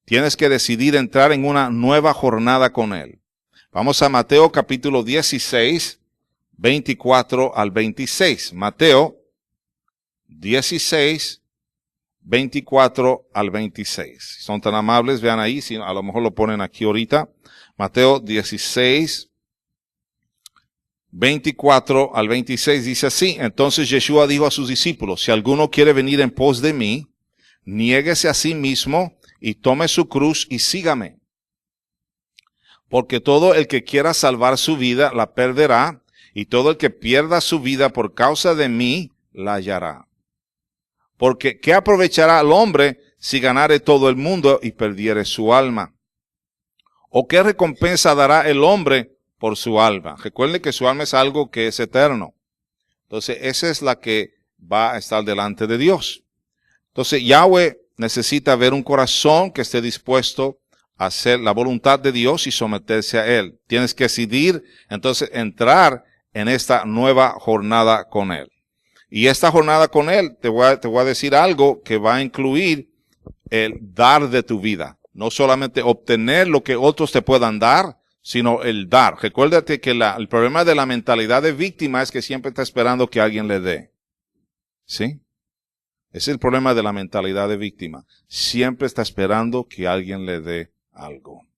Tienes que decidir entrar en una nueva jornada con Él. Vamos a Mateo capítulo 16, 24 al 26. Mateo 16, 24 al 26. Si son tan amables, vean ahí, si a lo mejor lo ponen aquí ahorita. Mateo 16, 24 al 26 dice así: Entonces Yeshua dijo a sus discípulos, si alguno quiere venir en pos de mí, niéguese a sí mismo y tome su cruz y sígame. Porque todo el que quiera salvar su vida la perderá, y todo el que pierda su vida por causa de mí la hallará. Porque ¿qué aprovechará al hombre si ganare todo el mundo y perdiere su alma? ¿O qué recompensa dará el hombre por su alma? Recuerde que su alma es algo que es eterno. Entonces, esa es la que va a estar delante de Dios. Entonces, Yahweh necesita ver un corazón que esté dispuesto a hacer la voluntad de Dios y someterse a Él. Tienes que decidir, entonces, entrar en esta nueva jornada con Él. Y esta jornada con Él, te voy a decir algo que va a incluir el dar de tu vida. No solamente obtener lo que otros te puedan dar, sino el dar. Recuérdate que el problema de la mentalidad de víctima es que siempre está esperando que alguien le dé. ¿Sí? Ese es el problema de la mentalidad de víctima. Siempre está esperando que alguien le dé algo.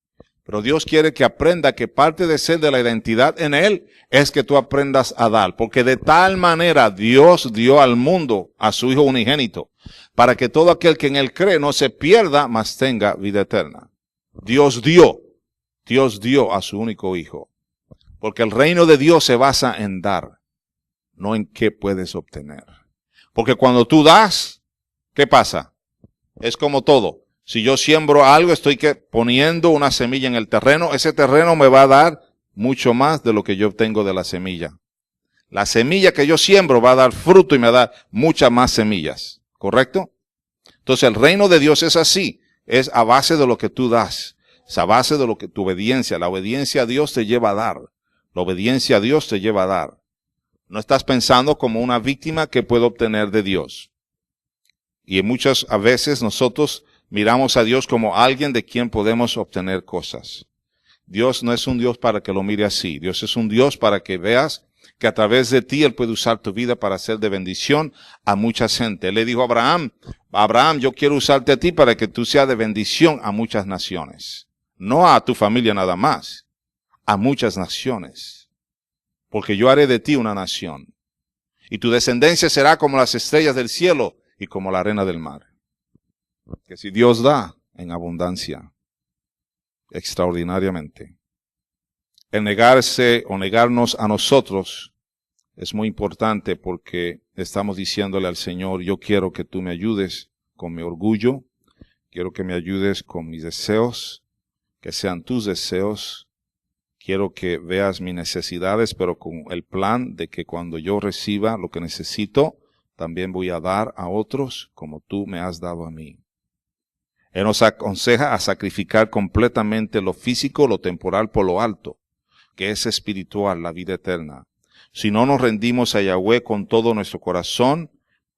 Pero Dios quiere que aprenda que parte de ser de la identidad en Él es que tú aprendas a dar. Porque de tal manera Dios dio al mundo a su Hijo unigénito, para que todo aquel que en Él cree no se pierda, mas tenga vida eterna. Dios dio a su único Hijo. Porque el reino de Dios se basa en dar, no en qué puedes obtener. Porque cuando tú das, ¿qué pasa? Es como todo. Si yo siembro algo, estoy poniendo una semilla en el terreno, ese terreno me va a dar mucho más de lo que yo obtengo de la semilla. La semilla que yo siembro va a dar fruto y me da muchas más semillas. ¿Correcto? Entonces el reino de Dios es así. Es a base de lo que tú das. Es a base de lo que tu obediencia. La obediencia a Dios te lleva a dar. La obediencia a Dios te lleva a dar. No estás pensando como una víctima que puede obtener de Dios. Y muchas veces nosotros miramos a Dios como alguien de quien podemos obtener cosas. Dios no es un Dios para que lo mire así. Dios es un Dios para que veas que a través de ti Él puede usar tu vida para ser de bendición a mucha gente. Él le dijo a Abraham, yo quiero usarte a ti para que tú seas de bendición a muchas naciones. No a tu familia nada más, a muchas naciones. Porque yo haré de ti una nación. Y tu descendencia será como las estrellas del cielo y como la arena del mar. Que si Dios da en abundancia, extraordinariamente. El negarse o negarnos a nosotros es muy importante porque estamos diciéndole al Señor, yo quiero que tú me ayudes con mi orgullo, quiero que me ayudes con mis deseos, que sean tus deseos, quiero que veas mis necesidades, pero con el plan de que cuando yo reciba lo que necesito, también voy a dar a otros como tú me has dado a mí. Él nos aconseja a sacrificar completamente lo físico, lo temporal por lo alto, que es espiritual, la vida eterna. Si no nos rendimos a Yahweh con todo nuestro corazón,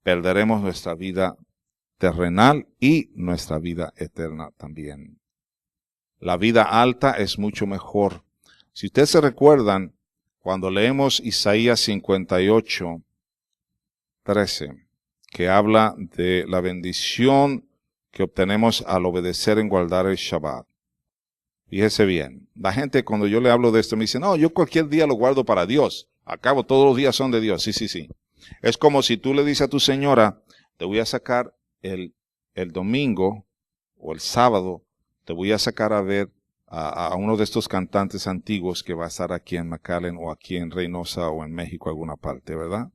perderemos nuestra vida terrenal y nuestra vida eterna también. La vida alta es mucho mejor. Si ustedes se recuerdan, cuando leemos Isaías 58, 13, que habla de la bendición que obtenemos al obedecer en guardar el Shabbat. Fíjese bien, la gente cuando yo le hablo de esto me dice, no, yo cualquier día lo guardo para Dios. Al cabo, todos los días son de Dios. Sí. Es como si tú le dices a tu señora, te voy a sacar el domingo o el sábado, te voy a sacar a ver a uno de estos cantantes antiguos que va a estar aquí en McAllen o aquí en Reynosa o en México, alguna parte, ¿verdad?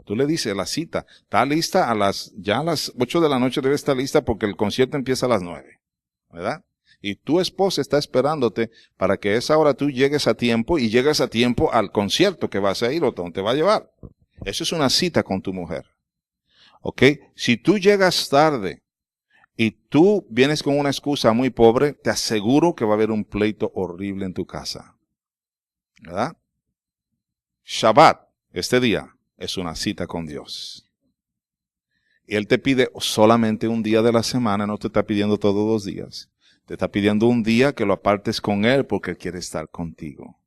Tú le dices la cita, está lista ya a las 8 de la noche debe estar lista porque el concierto empieza a las 9, ¿verdad? Y tu esposa está esperándote para que a esa hora tú llegues a tiempo y llegues a tiempo al concierto que vas a ir o donde te va a llevar. Eso es una cita con tu mujer. ¿Ok? Si tú llegas tarde y tú vienes con una excusa muy pobre, te aseguro que va a haber un pleito horrible en tu casa. ¿Verdad? Shabbat, este día, es una cita con Dios. Y Él te pide solamente un día de la semana, no te está pidiendo todos los días. Te está pidiendo un día que lo apartes con Él porque Él quiere estar contigo.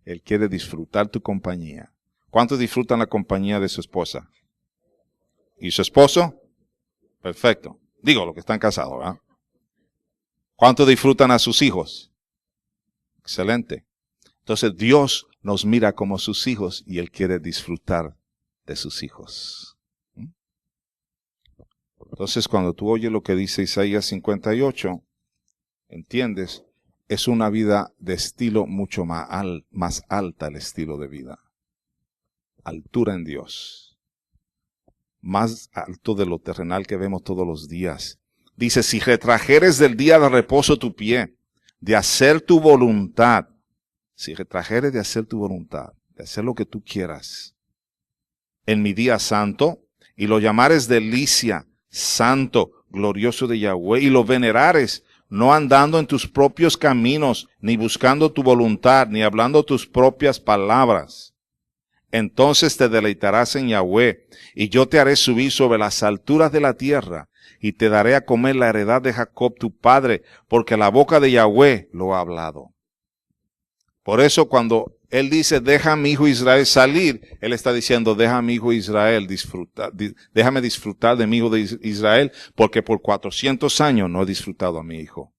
Él quiere disfrutar tu compañía. ¿Cuántos disfrutan la compañía de su esposa? ¿Y su esposo? Perfecto. Digo, los que están casados, ¿verdad? ¿Cuántos disfrutan a sus hijos? Excelente. Entonces Dios nos mira como sus hijos y Él quiere disfrutar de sus hijos. Entonces cuando tú oyes lo que dice Isaías 58, entiendes, es una vida de estilo mucho más alta el estilo de vida. Altura en Dios. Más alto de lo terrenal que vemos todos los días. Dice, si retrajeres del día de reposo tu pie, de hacer tu voluntad, si retrajeres de hacer tu voluntad, de hacer lo que tú quieras, en mi día santo, y lo llamares delicia, santo, glorioso de Yahweh, y lo venerares, no andando en tus propios caminos, ni buscando tu voluntad, ni hablando tus propias palabras. Entonces te deleitarás en Yahweh, y yo te haré subir sobre las alturas de la tierra, y te daré a comer la heredad de Jacob tu padre, porque la boca de Yahweh lo ha hablado. Por eso cuando Él dice, deja a mi hijo Israel salir, Él está diciendo, deja a mi hijo Israel disfrutar, déjame disfrutar de mi hijo de Israel, porque por 400 años no he disfrutado a mi hijo,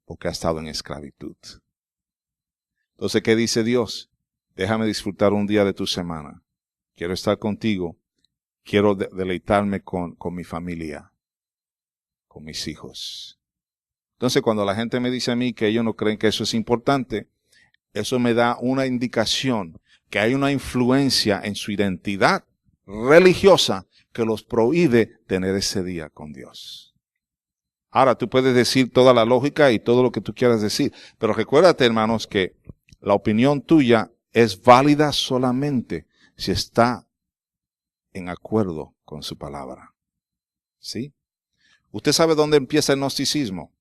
porque ha estado en esclavitud. Entonces, ¿qué dice Dios? Déjame disfrutar un día de tu semana. Quiero estar contigo. Quiero deleitarme con mi familia, con mis hijos. Entonces, cuando la gente me dice a mí que ellos no creen que eso es importante, eso me da una indicación que hay una influencia en su identidad religiosa que los prohíbe tener ese día con Dios. Ahora, tú puedes decir toda la lógica y todo lo que tú quieras decir, pero recuérdate, hermanos, que la opinión tuya es válida solamente si está en acuerdo con su palabra. ¿Sí? ¿Usted sabe dónde empieza el gnosticismo?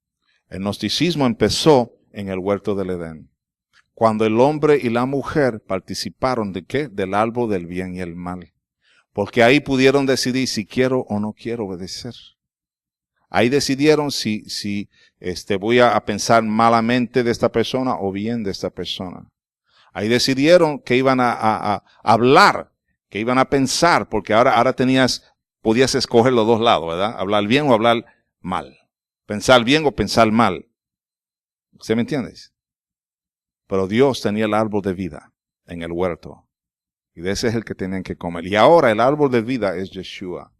El gnosticismo empezó en el huerto del Edén. Cuando el hombre y la mujer participaron ¿de qué? Del árbol del bien y el mal. Porque ahí pudieron decidir si quiero o no quiero obedecer. Ahí decidieron si voy a pensar malamente de esta persona o bien de esta persona. Ahí decidieron que iban a hablar, que iban a pensar, porque ahora podías escoger los dos lados, ¿verdad? Hablar bien o hablar mal. Pensar bien o pensar mal. ¿Usted me entiende? Pero Dios tenía el árbol de vida en el huerto. Y de ese es el que tenían que comer. Y ahora el árbol de vida es Yeshua.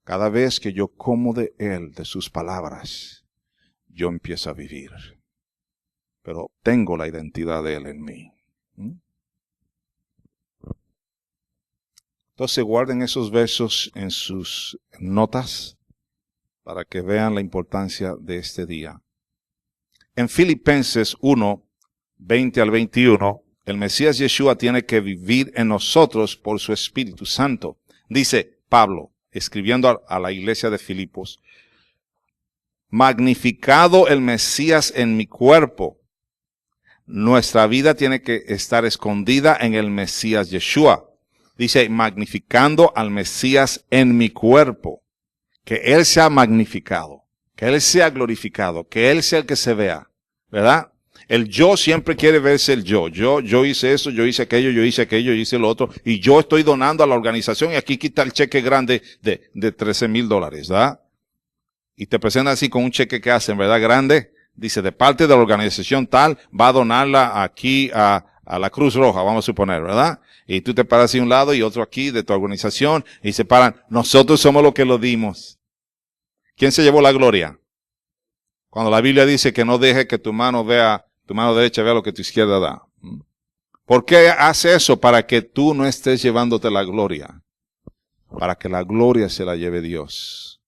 Cada vez que yo como de Él, de sus palabras, yo empiezo a vivir. Pero tengo la identidad de Él en mí. Entonces guarden esos versos en sus notas para que vean la importancia de este día. En Filipenses 1, 20 al 21, el Mesías Yeshua tiene que vivir en nosotros por su Espíritu Santo. Dice Pablo, escribiendo a la iglesia de Filipos, magnificado el Mesías en mi cuerpo. Nuestra vida tiene que estar escondida en el Mesías Yeshua. Dice, magnificando al Mesías en mi cuerpo. Que Él sea magnificado, que Él sea glorificado, que Él sea el que se vea, ¿verdad? El yo siempre quiere verse el yo. Yo hice eso, yo hice aquello, yo hice lo otro, y yo estoy donando a la organización, y aquí quita el cheque grande de $13,000, ¿verdad? Y te presentan así con un cheque que hacen, ¿verdad? Grande. Dice, de parte de la organización tal, va a donarla aquí a la Cruz Roja, vamos a suponer, ¿verdad? Y tú te paras así a un lado y otro aquí de tu organización, y se paran, nosotros somos los que lo dimos. ¿Quién se llevó la gloria? Cuando la Biblia dice que no deje que tu mano derecha vea lo que tu izquierda da. ¿Por qué hace eso? Para que tú no estés llevándote la gloria. Para que la gloria se la lleve Dios.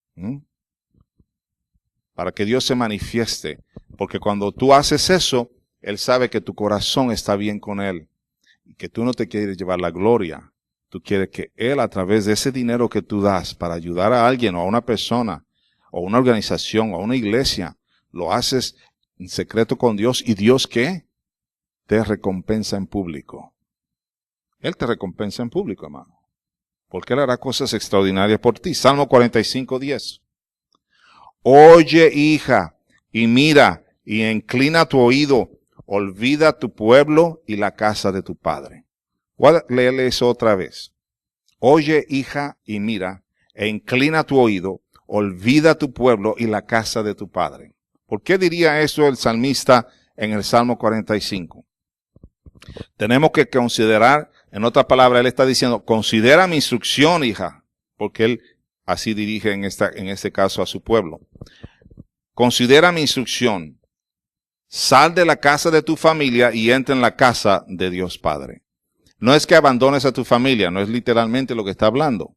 Para que Dios se manifieste. Porque cuando tú haces eso, Él sabe que tu corazón está bien con Él. Y que tú no te quieres llevar la gloria. Tú quieres que Él, a través de ese dinero que tú das para ayudar a alguien o a una persona, o una organización, o a una iglesia, lo haces en secreto con Dios. ¿Y Dios qué? Te recompensa en público. Él te recompensa en público, hermano. Porque Él hará cosas extraordinarias por ti. Salmo 45:10. Oye, hija, y mira, y inclina tu oído. Olvida tu pueblo y la casa de tu padre. Voy a leerle eso otra vez. Oye, hija, y mira, e inclina tu oído. Olvida tu pueblo y la casa de tu padre. ¿Por qué diría eso el salmista en el Salmo 45? Tenemos que considerar, en otras palabras, él está diciendo, considera mi instrucción, hija, porque él así dirige en este caso a su pueblo. Considera mi instrucción. Sal de la casa de tu familia y entra en la casa de Dios Padre. No es que abandones a tu familia, no es literalmente lo que está hablando.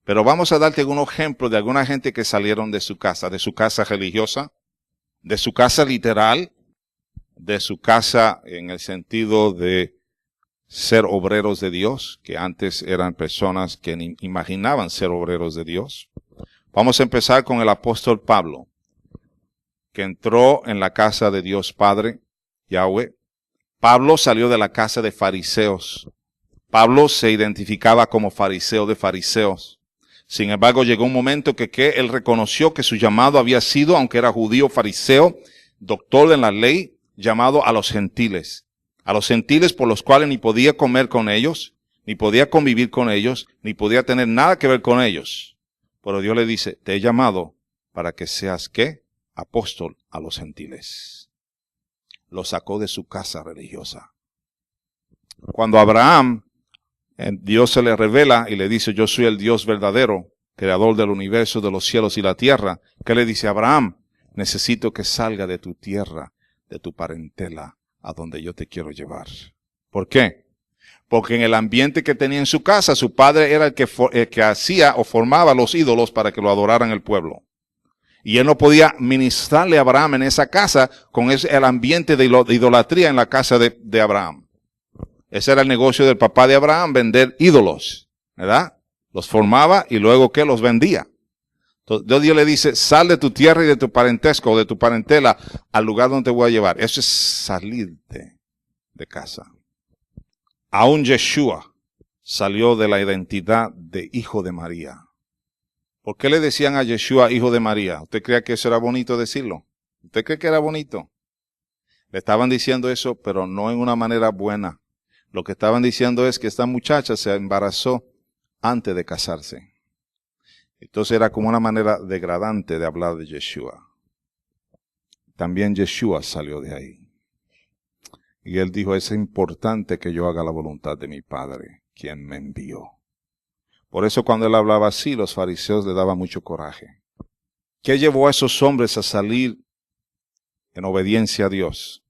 Pero vamos a darte algún ejemplo de alguna gente que salieron de su casa religiosa, de su casa literal, de su casa en el sentido de ser obreros de Dios, que antes eran personas que ni imaginaban ser obreros de Dios. Vamos a empezar con el apóstol Pablo, que entró en la casa de Dios Padre, Yahweh. Pablo salió de la casa de fariseos. Pablo se identificaba como fariseo de fariseos. Sin embargo, llegó un momento que él reconoció que su llamado había sido, aunque era judío, fariseo, doctor de la ley, llamado a los gentiles. A los gentiles por los cuales ni podía comer con ellos, ni podía convivir con ellos, ni podía tener nada que ver con ellos. Pero Dios le dice, te he llamado para que seas, ¿qué? Apóstol a los gentiles. Lo sacó de su casa religiosa. Cuando Abraham, Dios se le revela y le dice, yo soy el Dios verdadero, creador del universo, de los cielos y la tierra. ¿Qué le dice a Abraham? Necesito que salga de tu tierra, de tu parentela, a donde yo te quiero llevar. ¿Por qué? Porque en el ambiente que tenía en su casa, su padre era el que hacía o formaba los ídolos para que lo adoraran el pueblo. Y él no podía ministrarle a Abraham en esa casa con el ambiente de idolatría en la casa de Abraham. Ese era el negocio del papá de Abraham, vender ídolos, ¿verdad? Los formaba y luego ¿qué? Los vendía. Entonces Dios le dice, sal de tu tierra y de tu parentesco, de tu parentela, al lugar donde te voy a llevar. Eso es salirte de casa. Aún Yeshua salió de la identidad de hijo de María. ¿Por qué le decían a Yeshua hijo de María? ¿Usted cree que eso era bonito decirlo? ¿Usted cree que era bonito? Le estaban diciendo eso, pero no en una manera buena. Lo que estaban diciendo es que esta muchacha se embarazó antes de casarse. Entonces era como una manera degradante de hablar de Yeshua. También Yeshua salió de ahí. Y él dijo, es importante que yo haga la voluntad de mi Padre, quien me envió. Por eso cuando él hablaba así, los fariseos le daban mucho coraje. ¿Qué llevó a esos hombres a salir en obediencia a Dios?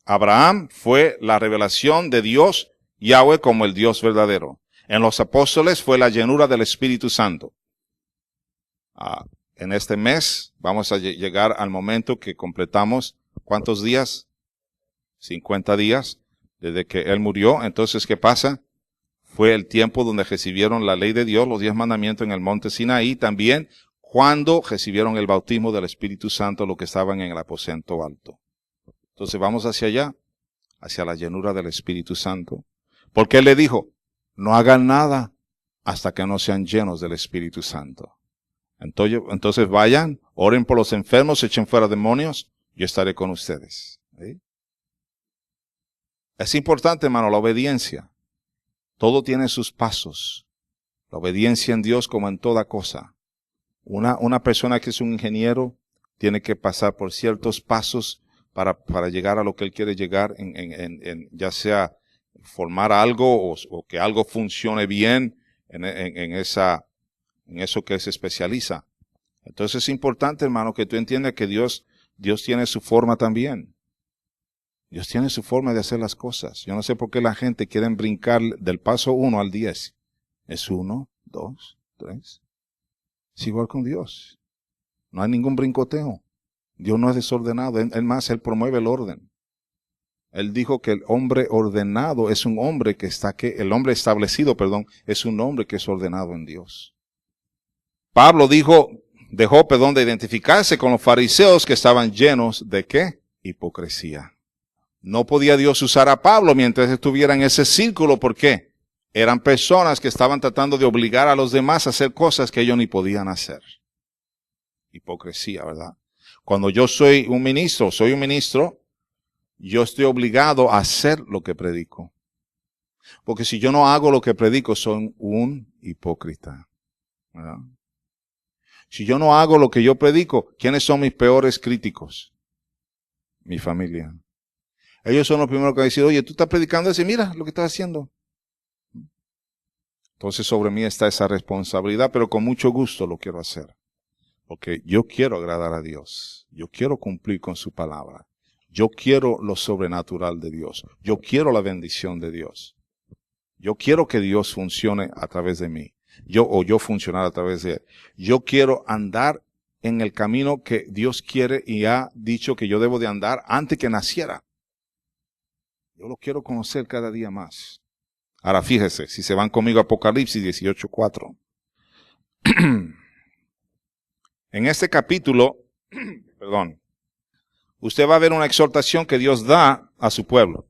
Abraham fue la revelación de Dios, Yahweh, como el Dios verdadero. En los apóstoles fue la llenura del Espíritu Santo. En este mes vamos a llegar al momento que completamos, ¿cuántos días? 50 días desde que él murió. Entonces, ¿qué pasa? Fue el tiempo donde recibieron la ley de Dios, los 10 mandamientos en el monte Sinaí, también cuando recibieron el bautismo del Espíritu Santo, los que estaban en el aposento alto. Entonces vamos hacia allá, hacia la llenura del Espíritu Santo. Porque él le dijo, no hagan nada hasta que no sean llenos del Espíritu Santo. Entonces vayan, oren por los enfermos, echen fuera demonios, yo estaré con ustedes. ¿Sí? Es importante, hermano, la obediencia. Todo tiene sus pasos. La obediencia en Dios como en toda cosa. Una persona que es un ingeniero tiene que pasar por ciertos pasos para llegar a lo que él quiere llegar, ya sea formar algo o que algo funcione bien en eso que se especializa. Entonces es importante, hermano, que tú entiendas que Dios tiene su forma también. Dios tiene su forma de hacer las cosas. Yo no sé por qué la gente quiere brincar del paso 1 al 10. Es 1, 2, 3. Es igual con Dios. No hay ningún brincoteo. Dios no es desordenado. Es más, Él promueve el orden. Él dijo que el hombre ordenado es un hombre el hombre establecido, es un hombre que es ordenado en Dios. Pablo dejó, de identificarse con los fariseos que estaban llenos de ¿qué? Hipocresía. No podía Dios usar a Pablo mientras estuviera en ese círculo. ¿Por qué? Eran personas que estaban tratando de obligar a los demás a hacer cosas que ellos ni podían hacer. Hipocresía, ¿verdad? Cuando yo soy un ministro, yo estoy obligado a hacer lo que predico. Porque si yo no hago lo que predico, soy un hipócrita, ¿verdad? Si yo no hago lo que yo predico, ¿quiénes son mis peores críticos? Mi familia. Ellos son los primeros que van a decir, oye, tú estás predicando eso y mira lo que estás haciendo. Entonces sobre mí está esa responsabilidad, pero con mucho gusto lo quiero hacer. Porque yo quiero agradar a Dios. Yo quiero cumplir con su palabra. Yo quiero lo sobrenatural de Dios. Yo quiero la bendición de Dios. Yo quiero que Dios funcione a través de mí. Yo funcionar a través de Él. Yo quiero andar en el camino que Dios quiere y ha dicho que yo debo de andar antes que naciera. Yo lo quiero conocer cada día más. Ahora fíjese, si se van conmigo a Apocalipsis 18:4. En este capítulo, usted va a ver una exhortación que Dios da a su pueblo.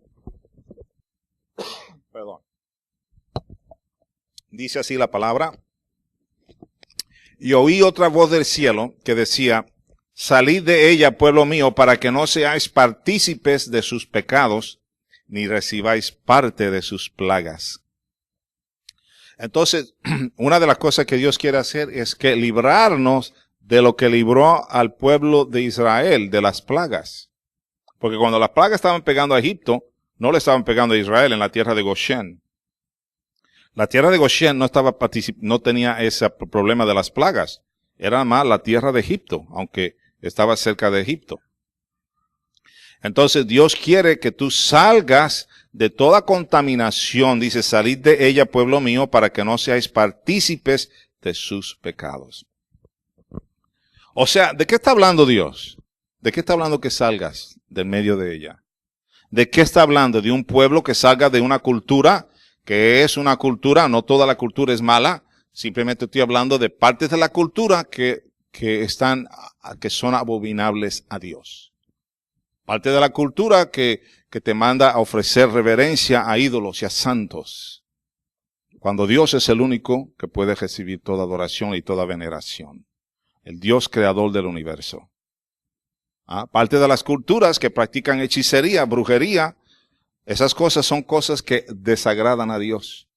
Dice así la palabra. Y oí otra voz del cielo que decía, salid de ella, pueblo mío, para que no seáis partícipes de sus pecados, ni recibáis parte de sus plagas. Entonces, una de las cosas que Dios quiere hacer es que librarnos de lo que libró al pueblo de Israel, de las plagas. Porque cuando las plagas estaban pegando a Egipto, no le estaban pegando a Israel en la tierra de Goshen. La tierra de Goshen no tenía ese problema de las plagas. Era más la tierra de Egipto, aunque estaba cerca de Egipto. Entonces Dios quiere que tú salgas de toda contaminación. Dice, salid de ella, pueblo mío, para que no seáis partícipes de sus pecados. O sea, ¿de qué está hablando Dios? ¿De qué está hablando que salgas del medio de ella? ¿De qué está hablando? De un pueblo que salga de una cultura que es una cultura, no toda la cultura es mala, simplemente estoy hablando de partes de la cultura que son abominables a Dios. Parte de la cultura que te manda a ofrecer reverencia a ídolos y a santos, cuando Dios es el único que puede recibir toda adoración y toda veneración. El Dios creador del universo. Parte de las culturas que practican hechicería, brujería, esas cosas son cosas que desagradan a Dios.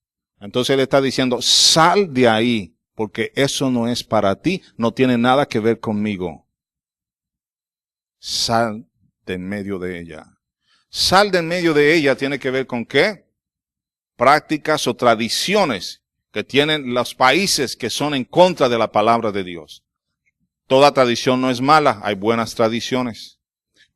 Entonces Él está diciendo, sal de ahí, porque eso no es para ti, no tiene nada que ver conmigo. Sal de en medio de ella. Sal de en medio de ella tiene que ver con ¿qué? Prácticas o tradiciones que tienen los países que son en contra de la palabra de Dios. Toda tradición no es mala, hay buenas tradiciones.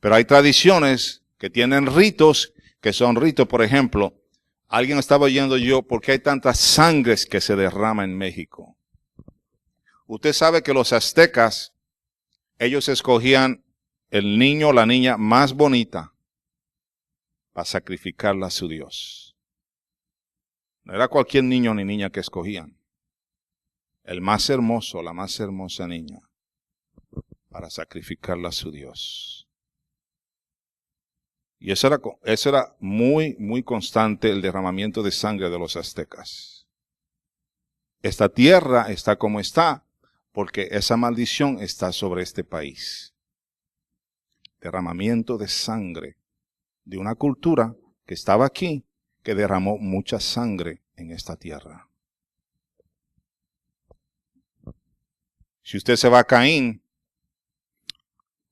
Pero hay tradiciones que tienen ritos, que son ritos, por ejemplo, alguien estaba oyendo yo, ¿por qué hay tantas sangres que se derrama en México? Usted sabe que los aztecas, ellos escogían el niño o la niña más bonita para sacrificarla a su Dios. No era cualquier niño ni niña que escogían. El más hermoso, la más hermosa niña, para sacrificarla a su Dios. Y eso era muy, muy constante, el derramamiento de sangre de los aztecas. Esta tierra está como está, porque esa maldición está sobre este país. Derramamiento de sangre de una cultura que estaba aquí, que derramó mucha sangre en esta tierra. Si usted se va a Caín,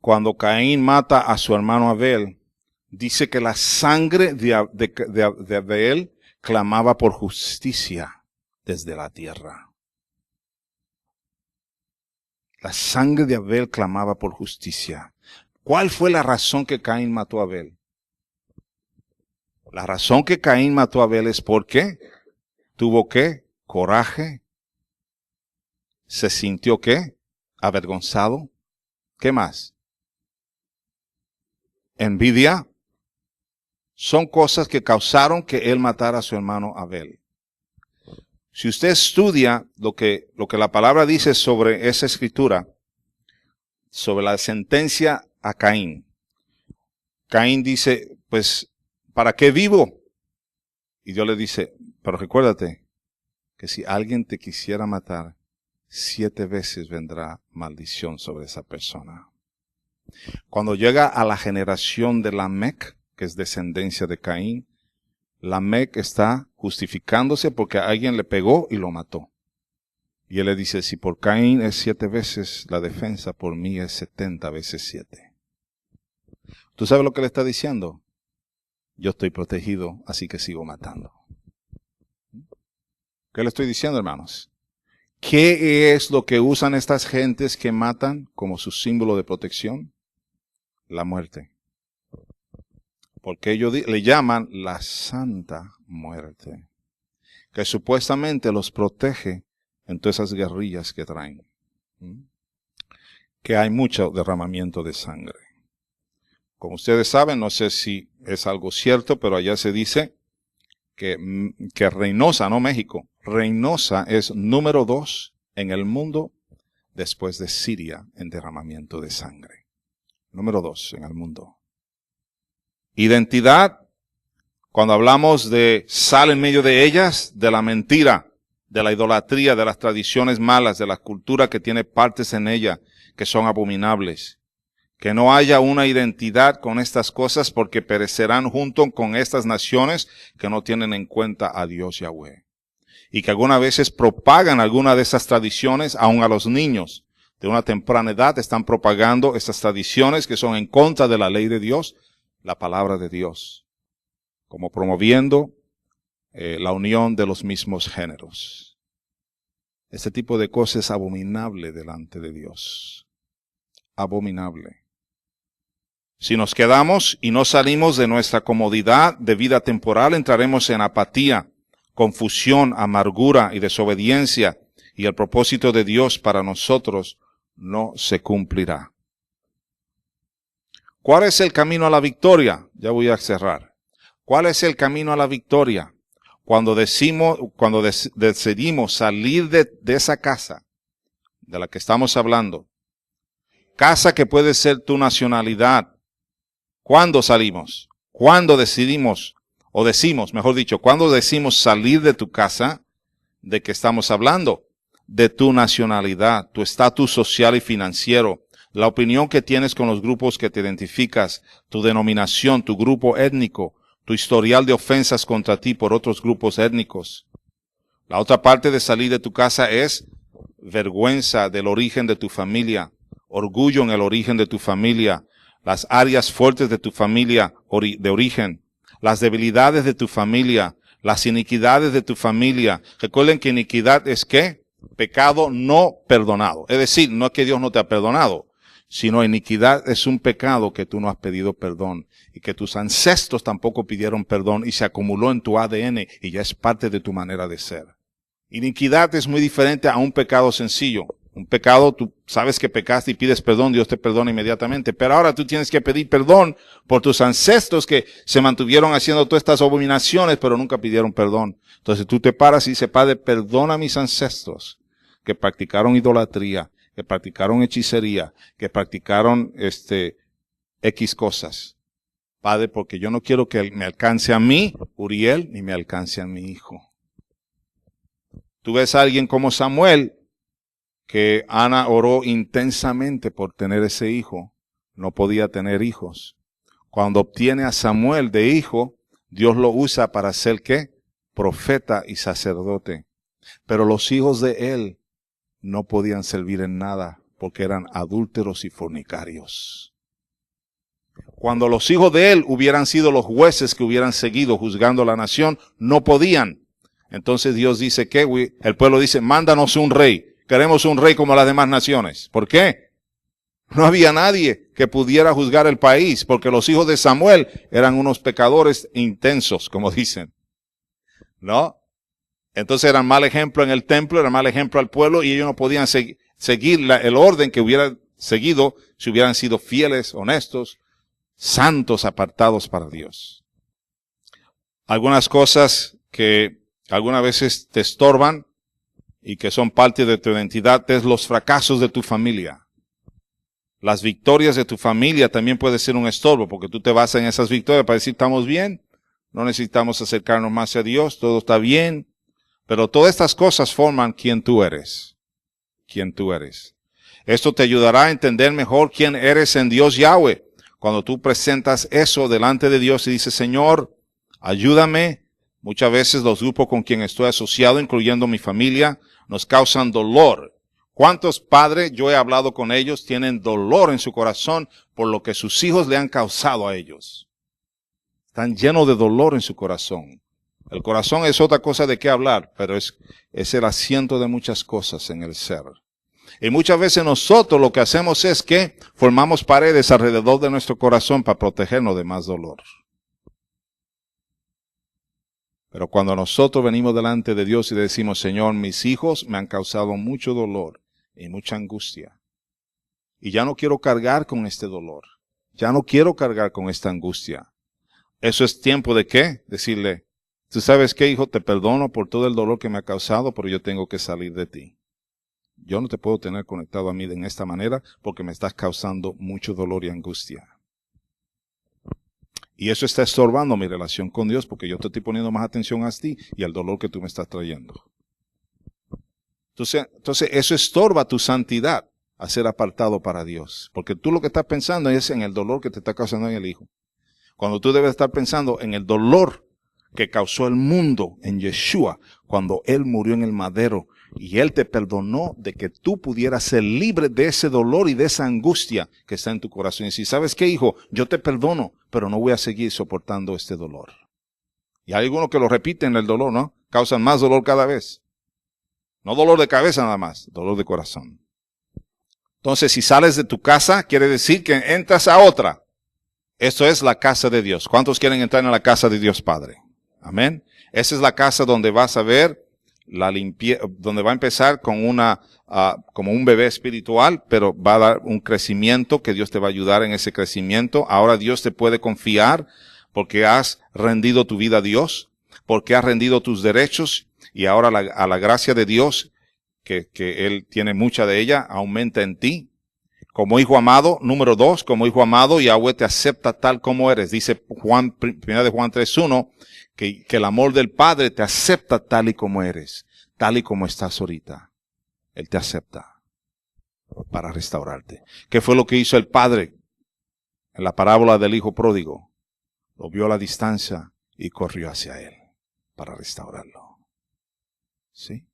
cuando Caín mata a su hermano Abel, dice que la sangre de Abel clamaba por justicia desde la tierra. La sangre de Abel clamaba por justicia. ¿Cuál fue la razón que Caín mató a Abel? La razón que Caín mató a Abel es porque tuvo ¿qué? Coraje. Se sintió ¿qué? Avergonzado. ¿Qué más? Envidia. Son cosas que causaron que él matara a su hermano Abel. Si usted estudia lo que la palabra dice sobre esa escritura, sobre la sentencia a Caín, Caín dice, pues, ¿para qué vivo? Y Dios le dice, pero recuérdate que si alguien te quisiera matar, 7 veces vendrá maldición sobre esa persona. Cuando llega a la generación de Lamec, que es descendencia de Caín, Lamec está justificándose porque alguien le pegó y lo mató. Y él le dice, si por Caín es 7 veces la defensa, por mí es 70 veces 7. ¿Tú sabes lo que le está diciendo? Yo estoy protegido, así que sigo matando. ¿Qué le estoy diciendo, hermanos? ¿Qué es lo que usan estas gentes que matan como su símbolo de protección? La muerte. Porque ellos le llaman la santa muerte, que supuestamente los protege en todas esas guerrillas que traen. Que hay mucho derramamiento de sangre. Como ustedes saben, no sé si es algo cierto, pero allá se dice que Reynosa, no México, Reynosa es número 2 en el mundo después de Siria en derramamiento de sangre. Número 2 en el mundo. Identidad, cuando hablamos de sal en medio de ellas, de la mentira, de la idolatría, de las tradiciones malas, de la cultura que tiene partes en ella que son abominables. Que no haya una identidad con estas cosas porque perecerán junto con estas naciones que no tienen en cuenta a Dios Yahweh. Y que algunas veces propagan alguna de esas tradiciones aún a los niños. De una temprana edad están propagando estas tradiciones que son en contra de la ley de Dios, la palabra de Dios, como promoviendo la unión de los mismos géneros. Este tipo de cosas es abominable delante de Dios. Abominable. Si nos quedamos y no salimos de nuestra comodidad de vida temporal, entraremos en apatía, confusión, amargura y desobediencia, y el propósito de Dios para nosotros no se cumplirá. ¿Cuál es el camino a la victoria? Ya voy a cerrar. ¿Cuál es el camino a la victoria? Cuando decidimos salir de esa casa de la que estamos hablando, casa que puede ser tu nacionalidad. ¿Cuándo salimos? ¿Cuándo decidimos, o decimos, mejor dicho, cuándo decimos salir de tu casa? ¿De qué estamos hablando? De tu nacionalidad, tu estatus social y financiero, la opinión que tienes con los grupos que te identificas, tu denominación, tu grupo étnico, tu historial de ofensas contra ti por otros grupos étnicos. La otra parte de salir de tu casa es vergüenza del origen de tu familia, orgullo en el origen de tu familia, las áreas fuertes de tu familia de origen, las debilidades de tu familia, las iniquidades de tu familia. Recuerden que iniquidad es ¿qué? Pecado no perdonado. Es decir, no es que Dios no te ha perdonado, sino iniquidad es un pecado que tú no has pedido perdón y que tus ancestros tampoco pidieron perdón y se acumuló en tu ADN y ya es parte de tu manera de ser. Iniquidad es muy diferente a un pecado sencillo. Un pecado, tú sabes que pecaste y pides perdón, Dios te perdona inmediatamente. Pero ahora tú tienes que pedir perdón por tus ancestros que se mantuvieron haciendo todas estas abominaciones, pero nunca pidieron perdón. Entonces tú te paras y dices, Padre, perdona a mis ancestros que practicaron idolatría, que practicaron hechicería, que practicaron X cosas. Padre, porque yo no quiero que me alcance a mí, Uriel, ni me alcance a mi hijo. Tú ves a alguien como Samuel, que Ana oró intensamente por tener ese hijo, no podía tener hijos. Cuando obtiene a Samuel de hijo, Dios lo usa para ser ¿qué? Profeta y sacerdote. Pero los hijos de él no podían servir en nada porque eran adúlteros y fornicarios. Cuando los hijos de él hubieran sido los jueces que hubieran seguido juzgando a la nación, no podían. Entonces Dios dice que el pueblo dice, mándanos un rey. Queremos un rey como las demás naciones. ¿Por qué? No había nadie que pudiera juzgar el país, porque los hijos de Samuel eran unos pecadores intensos, como dicen. ¿No? Entonces eran mal ejemplo en el templo, eran mal ejemplo al pueblo, y ellos no podían seguir el orden que hubiera seguido si hubieran sido fieles, honestos, santos, apartados para Dios. Algunas cosas que algunas veces te estorban y que son parte de tu identidad es los fracasos de tu familia. Las victorias de tu familia también puede ser un estorbo, porque tú te basas en esas victorias para decir, estamos bien, no necesitamos acercarnos más a Dios, todo está bien. Pero todas estas cosas forman quién tú eres. Quién tú eres. Esto te ayudará a entender mejor quién eres en Dios Yahweh. Cuando tú presentas eso delante de Dios y dices, Señor, ayúdame. Muchas veces los grupos con quien estoy asociado, incluyendo mi familia, nos causan dolor. ¿Cuántos padres, yo he hablado con ellos, tienen dolor en su corazón por lo que sus hijos le han causado a ellos? Están llenos de dolor en su corazón. El corazón es otra cosa de qué hablar, pero es el asiento de muchas cosas en el ser. Y muchas veces nosotros lo que hacemos es que formamos paredes alrededor de nuestro corazón para protegernos de más dolor. Pero cuando nosotros venimos delante de Dios y decimos, Señor, mis hijos me han causado mucho dolor y mucha angustia. Y ya no quiero cargar con este dolor. Ya no quiero cargar con esta angustia. Eso es tiempo de ¿qué? Decirle, ¿tú sabes qué, hijo? Te perdono por todo el dolor que me ha causado, pero yo tengo que salir de ti. Yo no te puedo tener conectado a mí de esta manera porque me estás causando mucho dolor y angustia. Y eso está estorbando mi relación con Dios porque yo te estoy poniendo más atención a ti y al dolor que tú me estás trayendo. Entonces eso estorba tu santidad a ser apartado para Dios. Porque tú lo que estás pensando es en el dolor que te está causando en el hijo. Cuando tú debes estar pensando en el dolor que causó el mundo en Yeshua cuando Él murió en el madero y Él te perdonó de que tú pudieras ser libre de ese dolor y de esa angustia que está en tu corazón. Y si sabes qué, hijo, yo te perdono, pero no voy a seguir soportando este dolor. Y hay algunos que lo repiten el dolor, ¿no? Causan más dolor cada vez. No dolor de cabeza nada más, dolor de corazón. Entonces, si sales de tu casa, quiere decir que entras a otra. Esto es la casa de Dios. ¿Cuántos quieren entrar en la casa de Dios Padre? Amén. Esa es la casa donde vas a ver la limpieza, donde va a empezar con como un bebé espiritual, pero va a dar un crecimiento que Dios te va a ayudar en ese crecimiento. Ahora Dios te puede confiar porque has rendido tu vida a Dios, porque has rendido tus derechos y ahora a la gracia de Dios, que Él tiene mucha de ella, aumenta en ti. Como hijo amado, número 2, como hijo amado, Yahweh te acepta tal como eres. Dice Juan 3:1, que el amor del Padre te acepta tal y como eres, tal y como estás ahorita. Él te acepta para restaurarte. ¿Qué fue lo que hizo el Padre en la parábola del hijo pródigo? Lo vio a la distancia y corrió hacia Él para restaurarlo. ¿Sí?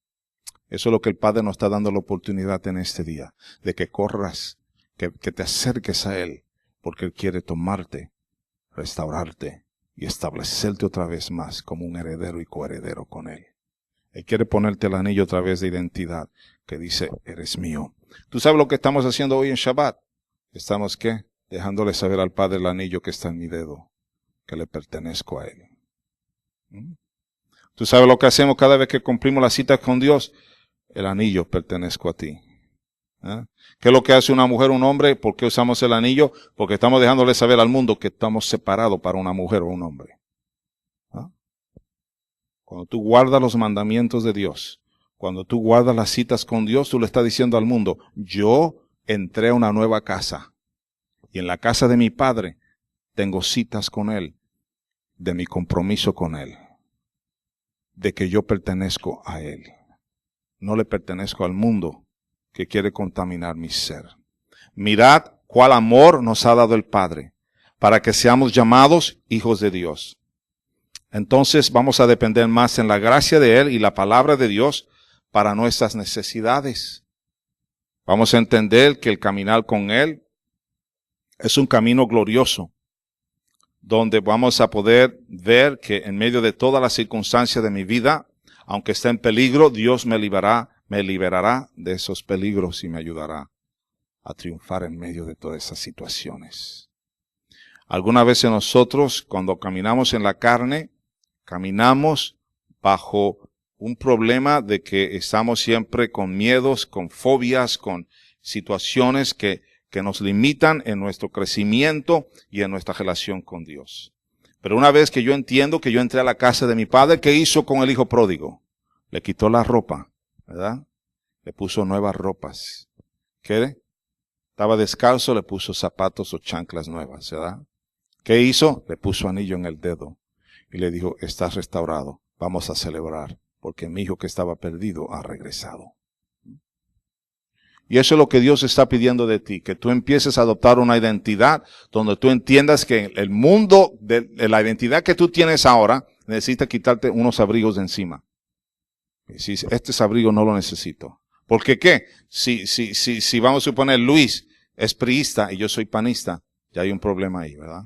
Eso es lo que el Padre nos está dando la oportunidad en este día, de que corras, que te acerques a Él, porque Él quiere tomarte, restaurarte y establecerte otra vez más como un heredero y coheredero con Él. Él quiere ponerte el anillo otra vez de identidad, que dice, eres mío. ¿Tú sabes lo que estamos haciendo hoy en Shabbat? Estamos, ¿qué? Dejándole saber al Padre el anillo que está en mi dedo, que le pertenezco a Él. ¿Tú sabes lo que hacemos cada vez que cumplimos la cita con Dios? El anillo pertenezco a ti. ¿Qué es lo que hace una mujer o un hombre? ¿Por qué usamos el anillo? Porque estamos dejándole saber al mundo que estamos separados para una mujer o un hombre. Cuando tú guardas los mandamientos de Dios, cuando tú guardas las citas con Dios, tú le estás diciendo al mundo, yo entré a una nueva casa y en la casa de mi Padre tengo citas con Él, de mi compromiso con Él, de que yo pertenezco a Él. No le pertenezco al mundo que quiere contaminar mi ser. Mirad cuál amor nos ha dado el Padre, para que seamos llamados hijos de Dios. Entonces vamos a depender más en la gracia de Él y la palabra de Dios para nuestras necesidades. Vamos a entender que el caminar con Él es un camino glorioso, donde vamos a poder ver que en medio de todas las circunstancias de mi vida, aunque esté en peligro, Dios me liberará de esos peligros y me ayudará a triunfar en medio de todas esas situaciones. Algunas veces nosotros, cuando caminamos en la carne, caminamos bajo un problema de que estamos siempre con miedos, con fobias, con situaciones que nos limitan en nuestro crecimiento y en nuestra relación con Dios. Pero una vez que yo entiendo que yo entré a la casa de mi padre, ¿qué hizo con el hijo pródigo? Le quitó la ropa, ¿verdad? Le puso nuevas ropas. ¿Qué? Estaba descalzo, le puso zapatos o chanclas nuevas, ¿verdad? ¿Qué hizo? Le puso anillo en el dedo y le dijo, estás restaurado, vamos a celebrar, porque mi hijo que estaba perdido ha regresado. Y eso es lo que Dios está pidiendo de ti, que tú empieces a adoptar una identidad donde tú entiendas que el mundo de la identidad que tú tienes ahora necesita quitarte unos abrigos de encima. Y si este abrigo no lo necesito. ¿Porque qué? Si vamos a suponer Luis es priista y yo soy panista, ya hay un problema ahí, ¿verdad?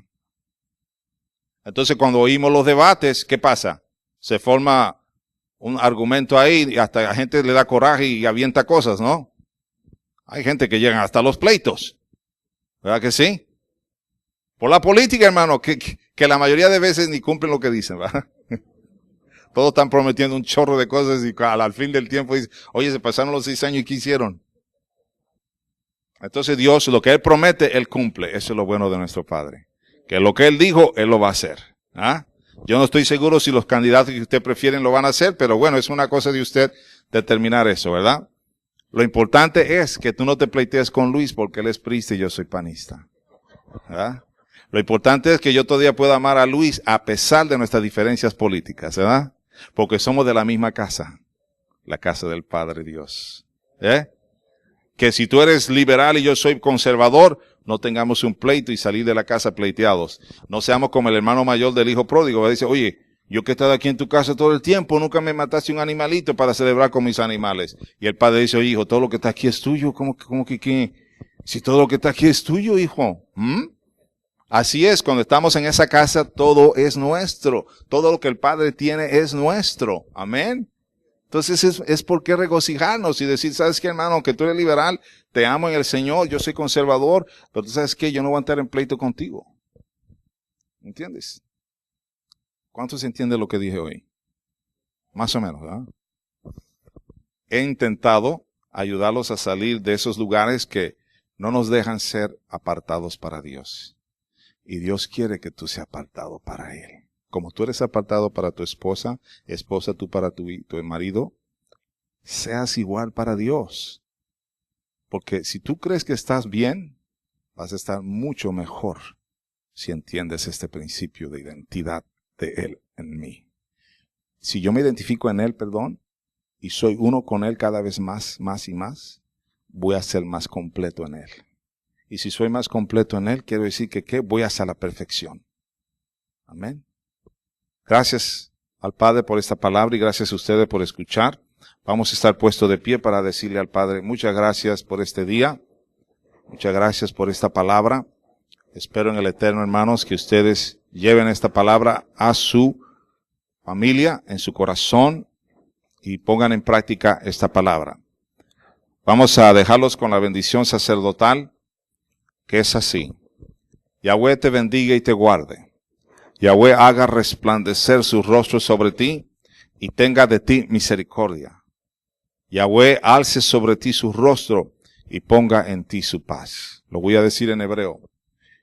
Entonces cuando oímos los debates, ¿qué pasa? Se forma un argumento ahí y hasta la gente le da coraje y avienta cosas, ¿no? Hay gente que llega hasta los pleitos. ¿Verdad que sí? Por la política, hermano, que la mayoría de veces ni cumplen lo que dicen, ¿verdad? Todos están prometiendo un chorro de cosas y al fin del tiempo dicen, oye, se pasaron los 6 años y ¿qué hicieron? Entonces Dios, lo que Él promete, Él cumple. Eso es lo bueno de nuestro Padre. Que lo que Él dijo, Él lo va a hacer. ¿Ah? Yo no estoy seguro si los candidatos que usted prefieren lo van a hacer, pero bueno, es una cosa de usted determinar eso, ¿verdad? Lo importante es que tú no te pleitees con Luis porque él es priista y yo soy panista. ¿Verdad? Lo importante es que yo todavía pueda amar a Luis a pesar de nuestras diferencias políticas, ¿verdad? Porque somos de la misma casa, la casa del Padre Dios. Que si tú eres liberal y yo soy conservador, no tengamos un pleito y salir de la casa pleiteados. No seamos como el hermano mayor del hijo pródigo, que dice, oye, yo que he estado aquí en tu casa todo el tiempo, nunca me mataste un animalito para celebrar con mis animales. Y el padre dice, oye, hijo, todo lo que está aquí es tuyo. ¿Cómo que? Si todo lo que está aquí es tuyo, hijo. Así es, cuando estamos en esa casa, todo es nuestro. Todo lo que el Padre tiene es nuestro. Amén. Entonces es por qué regocijarnos y decir, ¿sabes qué, hermano? Aunque tú eres liberal, te amo en el Señor, yo soy conservador, pero tú sabes qué, yo no voy a entrar en pleito contigo. ¿Entiendes? ¿Cuántos entienden lo que dije hoy? Más o menos, ¿verdad? He intentado ayudarlos a salir de esos lugares que no nos dejan ser apartados para Dios. Y Dios quiere que tú seas apartado para Él. Como tú eres apartado para tu esposa tú para tu marido, seas igual para Dios. Porque si tú crees que estás bien, vas a estar mucho mejor si entiendes este principio de identidad de Él en mí. Si yo me identifico en Él, y soy uno con Él cada vez más y más, voy a ser más completo en Él. Y si soy más completo en Él, quiero decir que voy hacia la perfección. Amén. Gracias al Padre por esta palabra y gracias a ustedes por escuchar. Vamos a estar puestos de pie para decirle al Padre, muchas gracias por este día. Muchas gracias por esta palabra. Espero en el Eterno, hermanos, que ustedes lleven esta palabra a su familia, en su corazón y pongan en práctica esta palabra. Vamos a dejarlos con la bendición sacerdotal, que es así. Yahweh te bendiga y te guarde. Yahweh haga resplandecer su rostro sobre ti y tenga de ti misericordia. Yahweh alce sobre ti su rostro y ponga en ti su paz. Lo voy a decir en hebreo.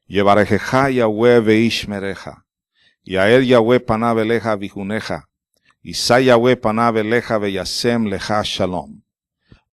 Yevarejeja Yahweh veishmereja. Yael Yahweh panav eleja vijuneja. Isa Yahweh panav eleja veyasem leja shalom.